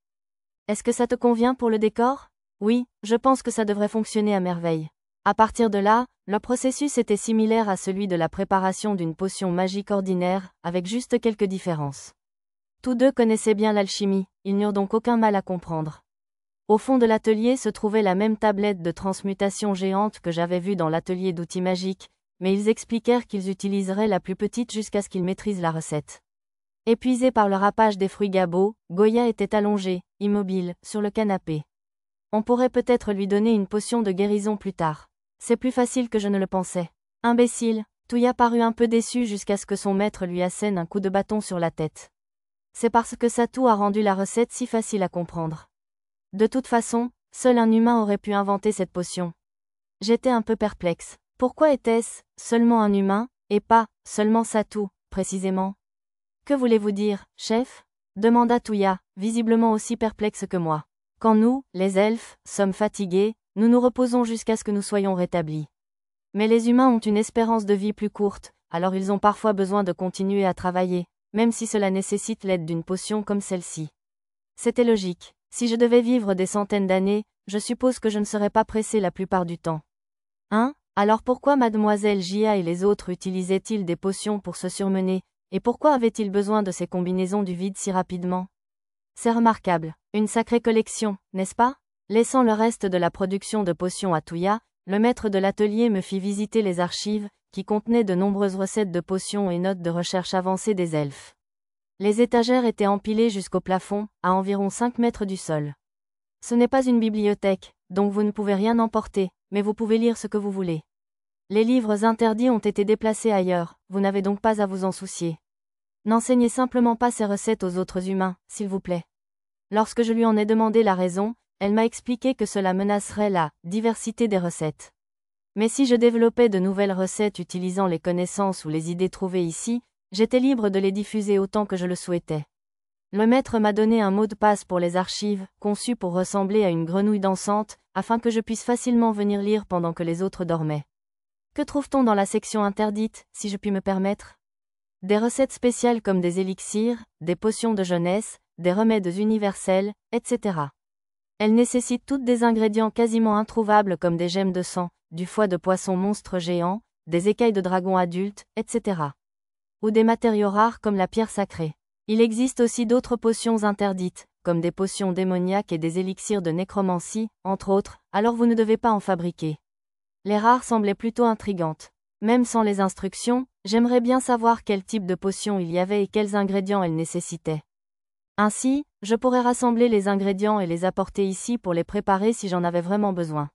Est-ce que ça te convient pour le décor? Oui, je pense que ça devrait fonctionner à merveille. À partir de là, le processus était similaire à celui de la préparation d'une potion magique ordinaire, avec juste quelques différences. Tous deux connaissaient bien l'alchimie, ils n'eurent donc aucun mal à comprendre. Au fond de l'atelier se trouvait la même tablette de transmutation géante que j'avais vue dans l'atelier d'outils magiques, mais ils expliquèrent qu'ils utiliseraient la plus petite jusqu'à ce qu'ils maîtrisent la recette. Épuisé par le râpage des fruits gabos, Goya était allongé, immobile, sur le canapé. On pourrait peut-être lui donner une potion de guérison plus tard. C'est plus facile que je ne le pensais. Imbécile, Touya parut un peu déçu jusqu'à ce que son maître lui assène un coup de bâton sur la tête. C'est parce que Satou a rendu la recette si facile à comprendre. De toute façon, seul un humain aurait pu inventer cette potion. J'étais un peu perplexe. Pourquoi était-ce seulement un humain, et pas seulement Satou, précisément? Que voulez-vous dire, chef? Demanda Touya, visiblement aussi perplexe que moi. Quand nous, les elfes, sommes fatigués, nous nous reposons jusqu'à ce que nous soyons rétablis. Mais les humains ont une espérance de vie plus courte, alors ils ont parfois besoin de continuer à travailler, même si cela nécessite l'aide d'une potion comme celle-ci. C'était logique. Si je devais vivre des centaines d'années, je suppose que je ne serais pas pressé la plupart du temps. Hein? Alors pourquoi Mademoiselle Jia et les autres utilisaient-ils des potions pour se surmener, et pourquoi avaient-ils besoin de ces combinaisons du vide si rapidement? C'est remarquable. Une sacrée collection, n'est-ce pas? Laissant le reste de la production de potions à Touya, le maître de l'atelier me fit visiter les archives, qui contenaient de nombreuses recettes de potions et notes de recherche avancées des elfes. Les étagères étaient empilées jusqu'au plafond, à environ 5 mètres du sol. Ce n'est pas une bibliothèque, donc vous ne pouvez rien emporter, mais vous pouvez lire ce que vous voulez. Les livres interdits ont été déplacés ailleurs, vous n'avez donc pas à vous en soucier. N'enseignez simplement pas ces recettes aux autres humains, s'il vous plaît. Lorsque je lui en ai demandé la raison, elle m'a expliqué que cela menacerait la diversité des recettes. Mais si je développais de nouvelles recettes utilisant les connaissances ou les idées trouvées ici, j'étais libre de les diffuser autant que je le souhaitais. Le maître m'a donné un mot de passe pour les archives, conçu pour ressembler à une grenouille dansante, afin que je puisse facilement venir lire pendant que les autres dormaient. Que trouve-t-on dans la section interdite, si je puis me permettre? Des recettes spéciales comme des élixirs, des potions de jeunesse, des remèdes universels, etc. Elles nécessitent toutes des ingrédients quasiment introuvables comme des gemmes de sang, du foie de poisson monstre géant, des écailles de dragon adultes, etc. Ou des matériaux rares comme la pierre sacrée. Il existe aussi d'autres potions interdites, comme des potions démoniaques et des élixirs de nécromancie, entre autres, alors vous ne devez pas en fabriquer. Les rares semblaient plutôt intrigantes. Même sans les instructions, j'aimerais bien savoir quel type de potion il y avait et quels ingrédients elles nécessitaient. Ainsi, je pourrais rassembler les ingrédients et les apporter ici pour les préparer si j'en avais vraiment besoin.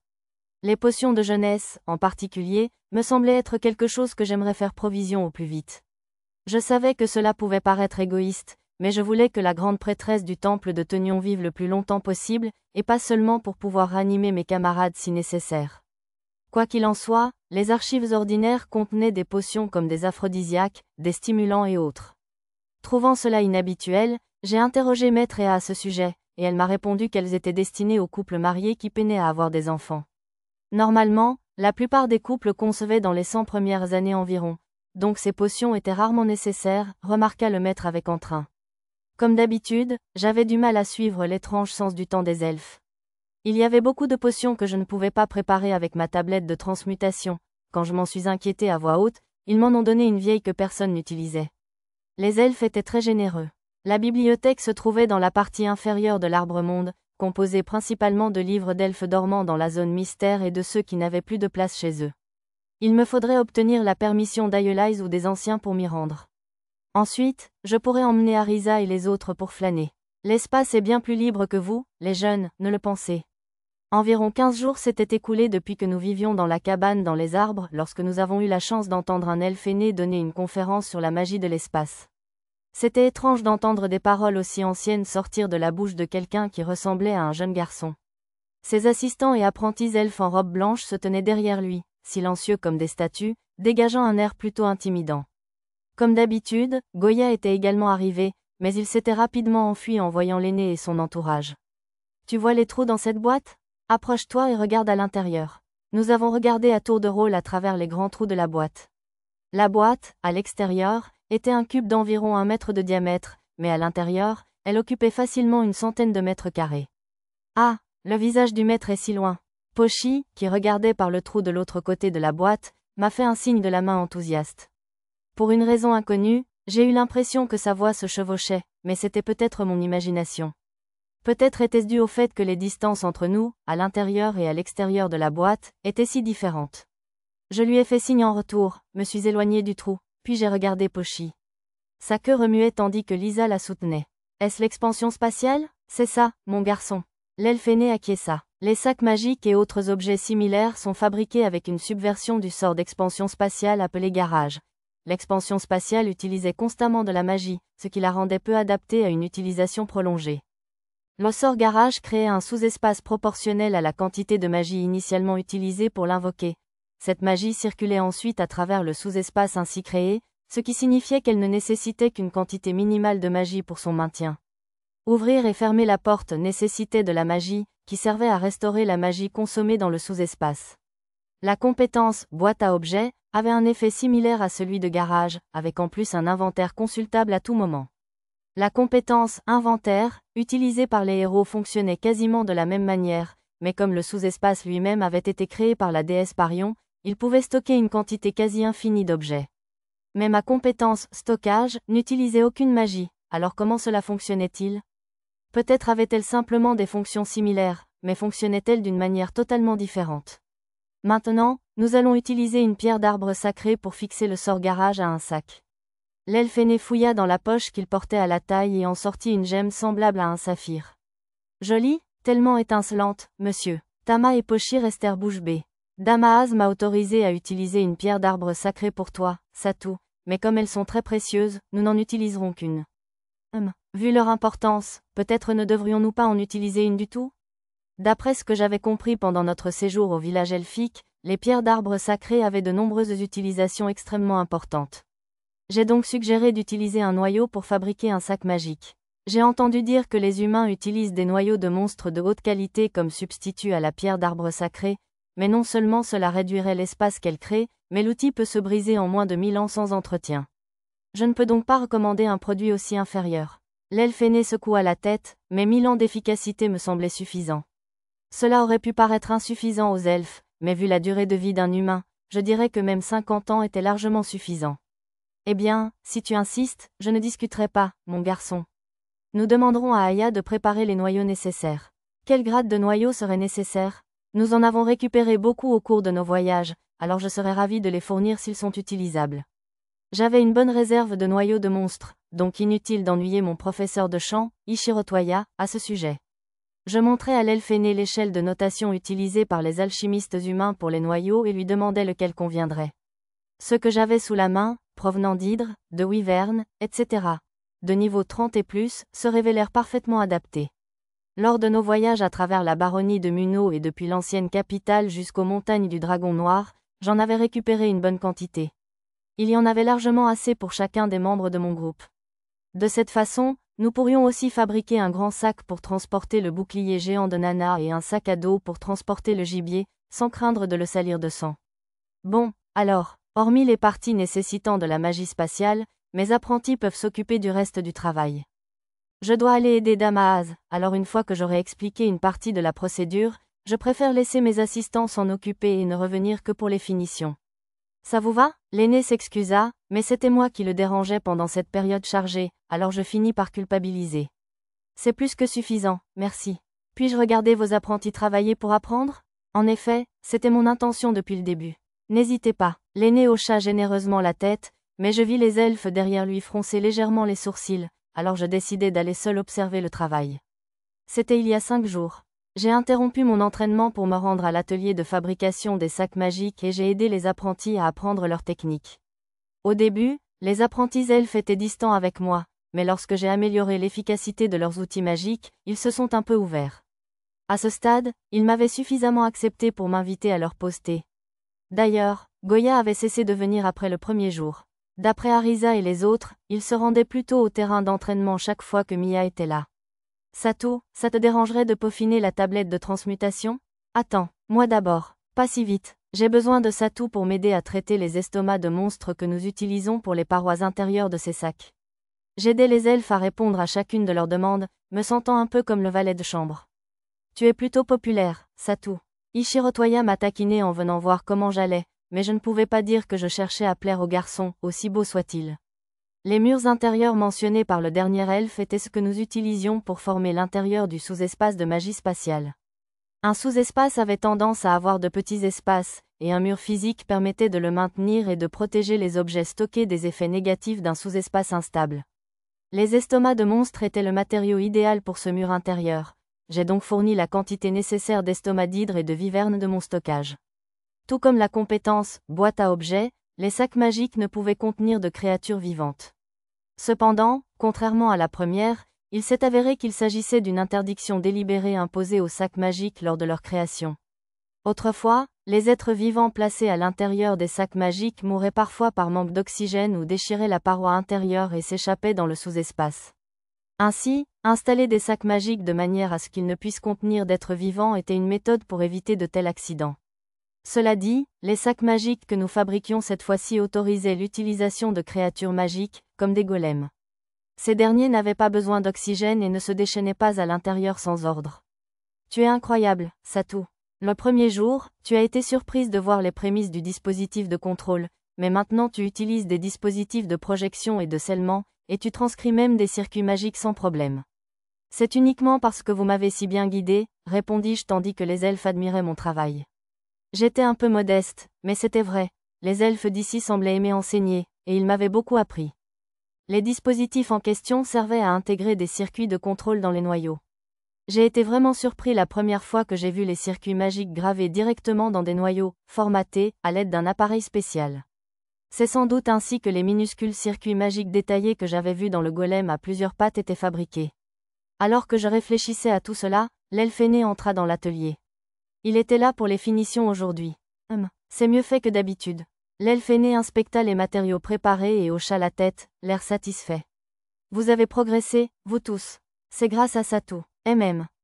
Les potions de jeunesse, en particulier, me semblaient être quelque chose que j'aimerais faire provision au plus vite. Je savais que cela pouvait paraître égoïste, mais je voulais que la grande prêtresse du temple de Tenion vive le plus longtemps possible, et pas seulement pour pouvoir ranimer mes camarades si nécessaire. Quoi qu'il en soit, les archives ordinaires contenaient des potions comme des aphrodisiaques, des stimulants et autres. Trouvant cela inhabituel, j'ai interrogé Maître Ea à ce sujet, et elle m'a répondu qu'elles étaient destinées aux couples mariés qui peinaient à avoir des enfants. Normalement, la plupart des couples concevaient dans les 100 premières années environ, donc ces potions étaient rarement nécessaires, remarqua le maître avec entrain. Comme d'habitude, j'avais du mal à suivre l'étrange sens du temps des elfes. Il y avait beaucoup de potions que je ne pouvais pas préparer avec ma tablette de transmutation. Quand je m'en suis inquiété à voix haute, ils m'en ont donné une vieille que personne n'utilisait. Les elfes étaient très généreux. La bibliothèque se trouvait dans la partie inférieure de l'arbre-monde, composée principalement de livres d'elfes dormant dans la zone mystère et de ceux qui n'avaient plus de place chez eux. Il me faudrait obtenir la permission d'Aeolais ou des anciens pour m'y rendre. Ensuite, je pourrais emmener Arisa et les autres pour flâner. L'espace est bien plus libre que vous, les jeunes, ne le pensez. Environ 15 jours s'étaient écoulés depuis que nous vivions dans la cabane dans les arbres lorsque nous avons eu la chance d'entendre un elfe aîné donner une conférence sur la magie de l'espace. C'était étrange d'entendre des paroles aussi anciennes sortir de la bouche de quelqu'un qui ressemblait à un jeune garçon. Ses assistants et apprentis elfes en robe blanche se tenaient derrière lui, silencieux comme des statues, dégageant un air plutôt intimidant. Comme d'habitude, Goya était également arrivé, mais il s'était rapidement enfui en voyant l'aîné et son entourage. « Tu vois les trous dans cette boîte ? Approche-toi et regarde à l'intérieur. » Nous avons regardé à tour de rôle à travers les grands trous de la boîte. La boîte, à l'extérieur, était un cube d'environ 1 mètre de diamètre, mais à l'intérieur, elle occupait facilement une centaine de mètres carrés. Ah, le visage du maître est si loin. Pochi, qui regardait par le trou de l'autre côté de la boîte, m'a fait un signe de la main enthousiaste. Pour une raison inconnue, j'ai eu l'impression que sa voix se chevauchait, mais c'était peut-être mon imagination. Peut-être était-ce dû au fait que les distances entre nous, à l'intérieur et à l'extérieur de la boîte, étaient si différentes. Je lui ai fait signe en retour, me suis éloigné du trou, puis j'ai regardé Pochi. Sa queue remuait tandis que Lisa la soutenait. Est-ce l'expansion spatiale ? C'est ça, mon garçon. L'elfe aîné acquiesça. Les sacs magiques et autres objets similaires sont fabriqués avec une subversion du sort d'expansion spatiale appelé garage. L'expansion spatiale utilisait constamment de la magie, ce qui la rendait peu adaptée à une utilisation prolongée. Le sort garage créait un sous-espace proportionnel à la quantité de magie initialement utilisée pour l'invoquer. Cette magie circulait ensuite à travers le sous-espace ainsi créé, ce qui signifiait qu'elle ne nécessitait qu'une quantité minimale de magie pour son maintien. Ouvrir et fermer la porte nécessitait de la magie, qui servait à restaurer la magie consommée dans le sous-espace. La compétence « boîte à objets » avait un effet similaire à celui de garage, avec en plus un inventaire consultable à tout moment. La compétence « inventaire » utilisée par les héros fonctionnait quasiment de la même manière, mais comme le sous-espace lui-même avait été créé par la déesse Parion, il pouvait stocker une quantité quasi infinie d'objets. Mais ma compétence « stockage » n'utilisait aucune magie, alors comment cela fonctionnait-il ? Peut-être avait-elle simplement des fonctions similaires, mais fonctionnait-elle d'une manière totalement différente. Maintenant, nous allons utiliser une pierre d'arbre sacré pour fixer le sort garage à un sac. L'elfe aîné fouilla dans la poche qu'il portait à la taille et en sortit une gemme semblable à un saphir. Jolie, tellement étincelante, monsieur. Tama et Pochi restèrent bouche bée. Damaaz m'a autorisé à utiliser une pierre d'arbre sacrée pour toi, Satu, mais comme elles sont très précieuses, nous n'en utiliserons qu'une. Vu leur importance, peut-être ne devrions-nous pas en utiliser une du tout ? D'après ce que j'avais compris pendant notre séjour au village elfique, les pierres d'arbre sacrées avaient de nombreuses utilisations extrêmement importantes. J'ai donc suggéré d'utiliser un noyau pour fabriquer un sac magique. J'ai entendu dire que les humains utilisent des noyaux de monstres de haute qualité comme substitut à la pierre d'arbre sacrée, mais non seulement cela réduirait l'espace qu'elle crée, mais l'outil peut se briser en moins de 1000 ans sans entretien. Je ne peux donc pas recommander un produit aussi inférieur. L'elfe aîné secoua la tête, mais 1000 ans d'efficacité me semblaient suffisants. Cela aurait pu paraître insuffisant aux elfes, mais vu la durée de vie d'un humain, je dirais que même 50 ans étaient largement suffisants. Eh bien, si tu insistes, je ne discuterai pas, mon garçon. Nous demanderons à Aya de préparer les noyaux nécessaires. Quel grade de noyaux serait nécessaire ? Nous en avons récupéré beaucoup au cours de nos voyages, alors je serais ravi de les fournir s'ils sont utilisables. J'avais une bonne réserve de noyaux de monstres, donc inutile d'ennuyer mon professeur de chant, Ichiro Toya, à ce sujet. Je montrai à l'elfe aîné l'échelle de notation utilisée par les alchimistes humains pour les noyaux et lui demandai lequel conviendrait. Ceux que j'avais sous la main, provenant d'hydres, de wyvernes, etc., de niveau 30 et plus, se révélèrent parfaitement adaptés. Lors de nos voyages à travers la baronnie de Muno et depuis l'ancienne capitale jusqu'aux montagnes du Dragon Noir, j'en avais récupéré une bonne quantité. Il y en avait largement assez pour chacun des membres de mon groupe. De cette façon, nous pourrions aussi fabriquer un grand sac pour transporter le bouclier géant de Nana et un sac à dos pour transporter le gibier, sans craindre de le salir de sang. Bon, alors, hormis les parties nécessitant de la magie spatiale, mes apprentis peuvent s'occuper du reste du travail. Je dois aller aider Damaaz, alors une fois que j'aurai expliqué une partie de la procédure, je préfère laisser mes assistants s'en occuper et ne revenir que pour les finitions. Ça vous va? L'aîné s'excusa, mais c'était moi qui le dérangeais pendant cette période chargée, alors je finis par culpabiliser. C'est plus que suffisant, merci. Puis-je regarder vos apprentis travailler pour apprendre? En effet, c'était mon intention depuis le début. N'hésitez pas. L'aîné hocha généreusement la tête, mais je vis les elfes derrière lui froncer légèrement les sourcils, alors je décidai d'aller seul observer le travail. C'était il y a 5 jours. J'ai interrompu mon entraînement pour me rendre à l'atelier de fabrication des sacs magiques et j'ai aidé les apprentis à apprendre leur technique. Au début, les apprentis elfes étaient distants avec moi, mais lorsque j'ai amélioré l'efficacité de leurs outils magiques, ils se sont un peu ouverts. À ce stade, ils m'avaient suffisamment accepté pour m'inviter à leur poster. D'ailleurs, Goya avait cessé de venir après le premier jour. D'après Arisa et les autres, ils se rendaient plutôt au terrain d'entraînement chaque fois que Mia était là. Sato, ça te dérangerait de peaufiner la tablette de transmutation? Attends, moi d'abord, pas si vite. J'ai besoin de Sato pour m'aider à traiter les estomacs de monstres que nous utilisons pour les parois intérieures de ces sacs. J'aidais les elfes à répondre à chacune de leurs demandes, me sentant un peu comme le valet de chambre. Tu es plutôt populaire, Sato. Ichiro Toya m'a taquiné en venant voir comment j'allais, mais je ne pouvais pas dire que je cherchais à plaire aux garçons, aussi beaux soient-ils. Les murs intérieurs mentionnés par le dernier elfe étaient ce que nous utilisions pour former l'intérieur du sous-espace de magie spatiale. Un sous-espace avait tendance à avoir de petits espaces, et un mur physique permettait de le maintenir et de protéger les objets stockés des effets négatifs d'un sous-espace instable. Les estomacs de monstres étaient le matériau idéal pour ce mur intérieur. J'ai donc fourni la quantité nécessaire d'estomacs d'hydre et de wyvernes de mon stockage. Tout comme la compétence « boîte à objets », les sacs magiques ne pouvaient contenir de créatures vivantes. Cependant, contrairement à la première, il s'est avéré qu'il s'agissait d'une interdiction délibérée imposée aux sacs magiques lors de leur création. Autrefois, les êtres vivants placés à l'intérieur des sacs magiques mouraient parfois par manque d'oxygène ou déchiraient la paroi intérieure et s'échappaient dans le sous-espace. Ainsi, installer des sacs magiques de manière à ce qu'ils ne puissent contenir d'êtres vivants était une méthode pour éviter de tels accidents. Cela dit, les sacs magiques que nous fabriquions cette fois-ci autorisaient l'utilisation de créatures magiques, comme des golems. Ces derniers n'avaient pas besoin d'oxygène et ne se déchaînaient pas à l'intérieur sans ordre. Tu es incroyable, Sato. Le premier jour, tu as été surprise de voir les prémices du dispositif de contrôle, mais maintenant tu utilises des dispositifs de projection et de scellement, et tu transcris même des circuits magiques sans problème. C'est uniquement parce que vous m'avez si bien guidé, répondis-je tandis que les elfes admiraient mon travail. J'étais un peu modeste, mais c'était vrai, les elfes d'ici semblaient aimer enseigner, et ils m'avaient beaucoup appris. Les dispositifs en question servaient à intégrer des circuits de contrôle dans les noyaux. J'ai été vraiment surpris la première fois que j'ai vu les circuits magiques gravés directement dans des noyaux, formatés, à l'aide d'un appareil spécial. C'est sans doute ainsi que les minuscules circuits magiques détaillés que j'avais vus dans le golem à plusieurs pattes étaient fabriqués. Alors que je réfléchissais à tout cela, l'elfe aîné entra dans l'atelier. Il était là pour les finitions aujourd'hui. C'est mieux fait que d'habitude. L'elfe aîné inspecta les matériaux préparés et hocha la tête, l'air satisfait. Vous avez progressé, vous tous. C'est grâce à Sato.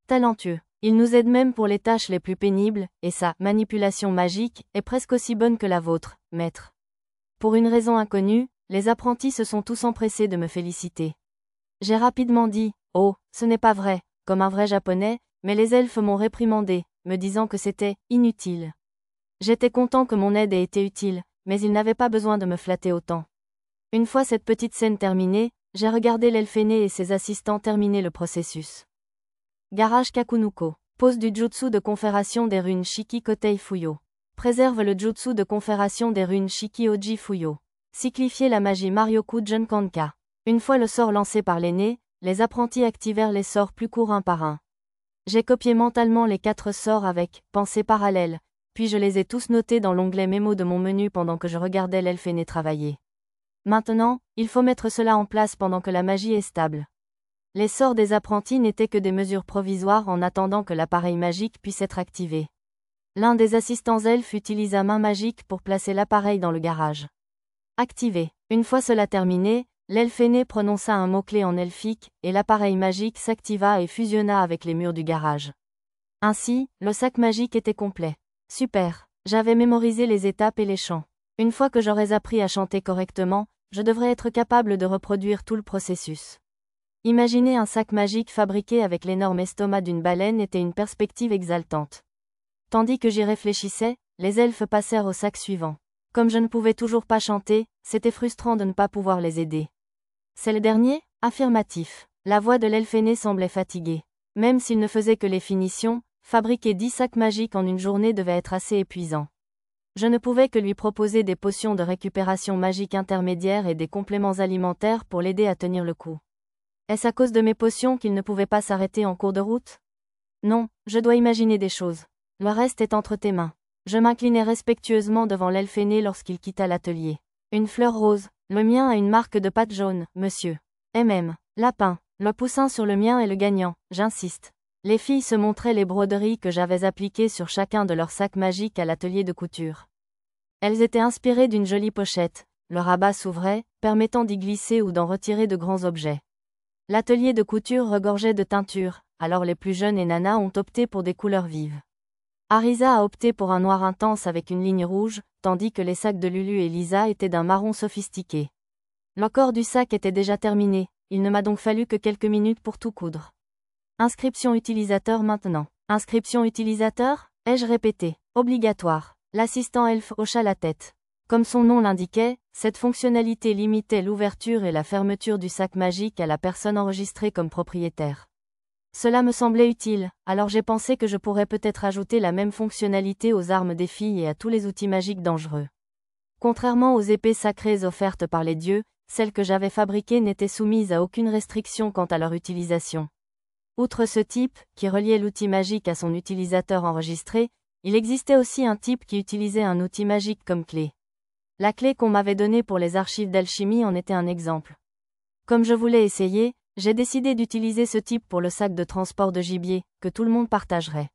Talentueux. Il nous aide même pour les tâches les plus pénibles, et sa manipulation magique est presque aussi bonne que la vôtre, maître. Pour une raison inconnue, les apprentis se sont tous empressés de me féliciter. J'ai rapidement dit « Oh, ce n'est pas vrai », comme un vrai japonais, mais les elfes m'ont réprimandé, me disant que c'était « inutile ». J'étais content que mon aide ait été utile, mais ils n'avaient pas besoin de me flatter autant. Une fois cette petite scène terminée, j'ai regardé l'elfe aîné et ses assistants terminer le processus. Garage Kakunuko. Pose du jutsu de confération des runes Shiki Kotei Fuyo. Préserve le jutsu de confération des runes Shiki-Oji Fuyo. Cyclifier la magie Maryoku Junkanka. Une fois le sort lancé par l'aîné, les apprentis activèrent les sorts plus courts un par un. J'ai copié mentalement les 4 sorts avec « pensée parallèle », puis je les ai tous notés dans l'onglet mémo de mon menu pendant que je regardais l'elfe aîné travailler. Maintenant, il faut mettre cela en place pendant que la magie est stable. Les sorts des apprentis n'étaient que des mesures provisoires en attendant que l'appareil magique puisse être activé. L'un des assistants elfes utilisa main magique pour placer l'appareil dans le garage. Activé. Une fois cela terminé, l'elfe aîné prononça un mot-clé en elfique, et l'appareil magique s'activa et fusionna avec les murs du garage. Ainsi, le sac magique était complet. Super. J'avais mémorisé les étapes et les chants. Une fois que j'aurais appris à chanter correctement, je devrais être capable de reproduire tout le processus. Imaginer un sac magique fabriqué avec l'énorme estomac d'une baleine était une perspective exaltante. Tandis que j'y réfléchissais, les elfes passèrent au sac suivant. Comme je ne pouvais toujours pas chanter, c'était frustrant de ne pas pouvoir les aider. C'est le dernier ? Affirmatif. La voix de l'elfe aîné semblait fatiguée. Même s'il ne faisait que les finitions, fabriquer 10 sacs magiques en une journée devait être assez épuisant. Je ne pouvais que lui proposer des potions de récupération magique intermédiaires et des compléments alimentaires pour l'aider à tenir le coup. Est-ce à cause de mes potions qu'il ne pouvait pas s'arrêter en cours de route ? Non, je dois imaginer des choses. Le reste est entre tes mains. Je m'inclinai respectueusement devant l'elfe aîné lorsqu'il quitta l'atelier. Une fleur rose, le mien a une marque de pattes jaunes, monsieur. Lapin, le poussin sur le mien est le gagnant, j'insiste. Les filles se montraient les broderies que j'avais appliquées sur chacun de leurs sacs magiques à l'atelier de couture. Elles étaient inspirées d'une jolie pochette, le rabat s'ouvrait, permettant d'y glisser ou d'en retirer de grands objets. L'atelier de couture regorgeait de teinture, alors les plus jeunes et Nana ont opté pour des couleurs vives. Arisa a opté pour un noir intense avec une ligne rouge, tandis que les sacs de Lulu et Lisa étaient d'un marron sophistiqué. Le corps du sac était déjà terminé, il ne m'a donc fallu que quelques minutes pour tout coudre. Inscription utilisateur maintenant. Inscription utilisateur ? Ai-je répété. Obligatoire. L'assistant elfe hocha la tête. Comme son nom l'indiquait, cette fonctionnalité limitait l'ouverture et la fermeture du sac magique à la personne enregistrée comme propriétaire. Cela me semblait utile, alors j'ai pensé que je pourrais peut-être ajouter la même fonctionnalité aux armes des filles et à tous les outils magiques dangereux. Contrairement aux épées sacrées offertes par les dieux, celles que j'avais fabriquées n'étaient soumises à aucune restriction quant à leur utilisation. Outre ce type, qui reliait l'outil magique à son utilisateur enregistré, il existait aussi un type qui utilisait un outil magique comme clé. La clé qu'on m'avait donnée pour les archives d'alchimie en était un exemple. Comme je voulais essayer, j'ai décidé d'utiliser ce type pour le sac de transport de gibier, que tout le monde partagerait.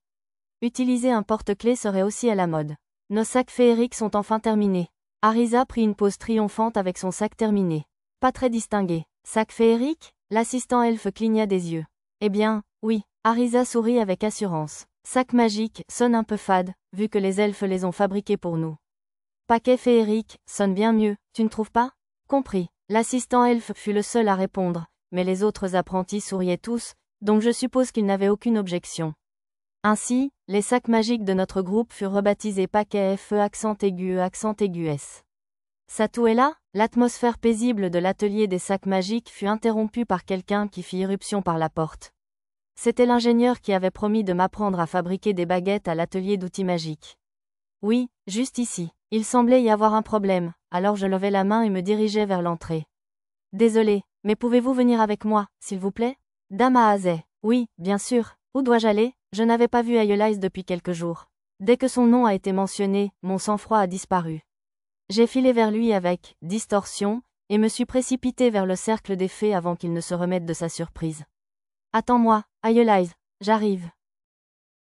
Utiliser un porte-clés serait aussi à la mode. Nos sacs féeriques sont enfin terminés. Arisa prit une pose triomphante avec son sac terminé. Pas très distingué. Sac féerique ? L'assistant elfe cligna des yeux. Eh bien, oui. Arisa sourit avec assurance. Sac magique sonne un peu fade, vu que les elfes les ont fabriqués pour nous. Paquet féerique sonne bien mieux, tu ne trouves pas ? Compris. L'assistant elfe fut le seul à répondre, mais les autres apprentis souriaient tous, donc je suppose qu'ils n'avaient aucune objection. Ainsi, les sacs magiques de notre groupe furent rebaptisés paquet FE accent aigu S. Satou est là ? L'atmosphère paisible de l'atelier des sacs magiques fut interrompue par quelqu'un qui fit irruption par la porte. C'était l'ingénieur qui avait promis de m'apprendre à fabriquer des baguettes à l'atelier d'outils magiques. Oui, juste ici. Il semblait y avoir un problème, alors je levai la main et me dirigeai vers l'entrée. Désolé, mais pouvez-vous venir avec moi, s'il vous plaît ? Dame Aazay. Oui, bien sûr. Où dois-je aller ? Je n'avais pas vu Ayelize depuis quelques jours. Dès que son nom a été mentionné, mon sang-froid a disparu. J'ai filé vers lui avec distorsion, et me suis précipité vers le cercle des fées avant qu'il ne se remette de sa surprise. Attends-moi, Ayelize, j'arrive.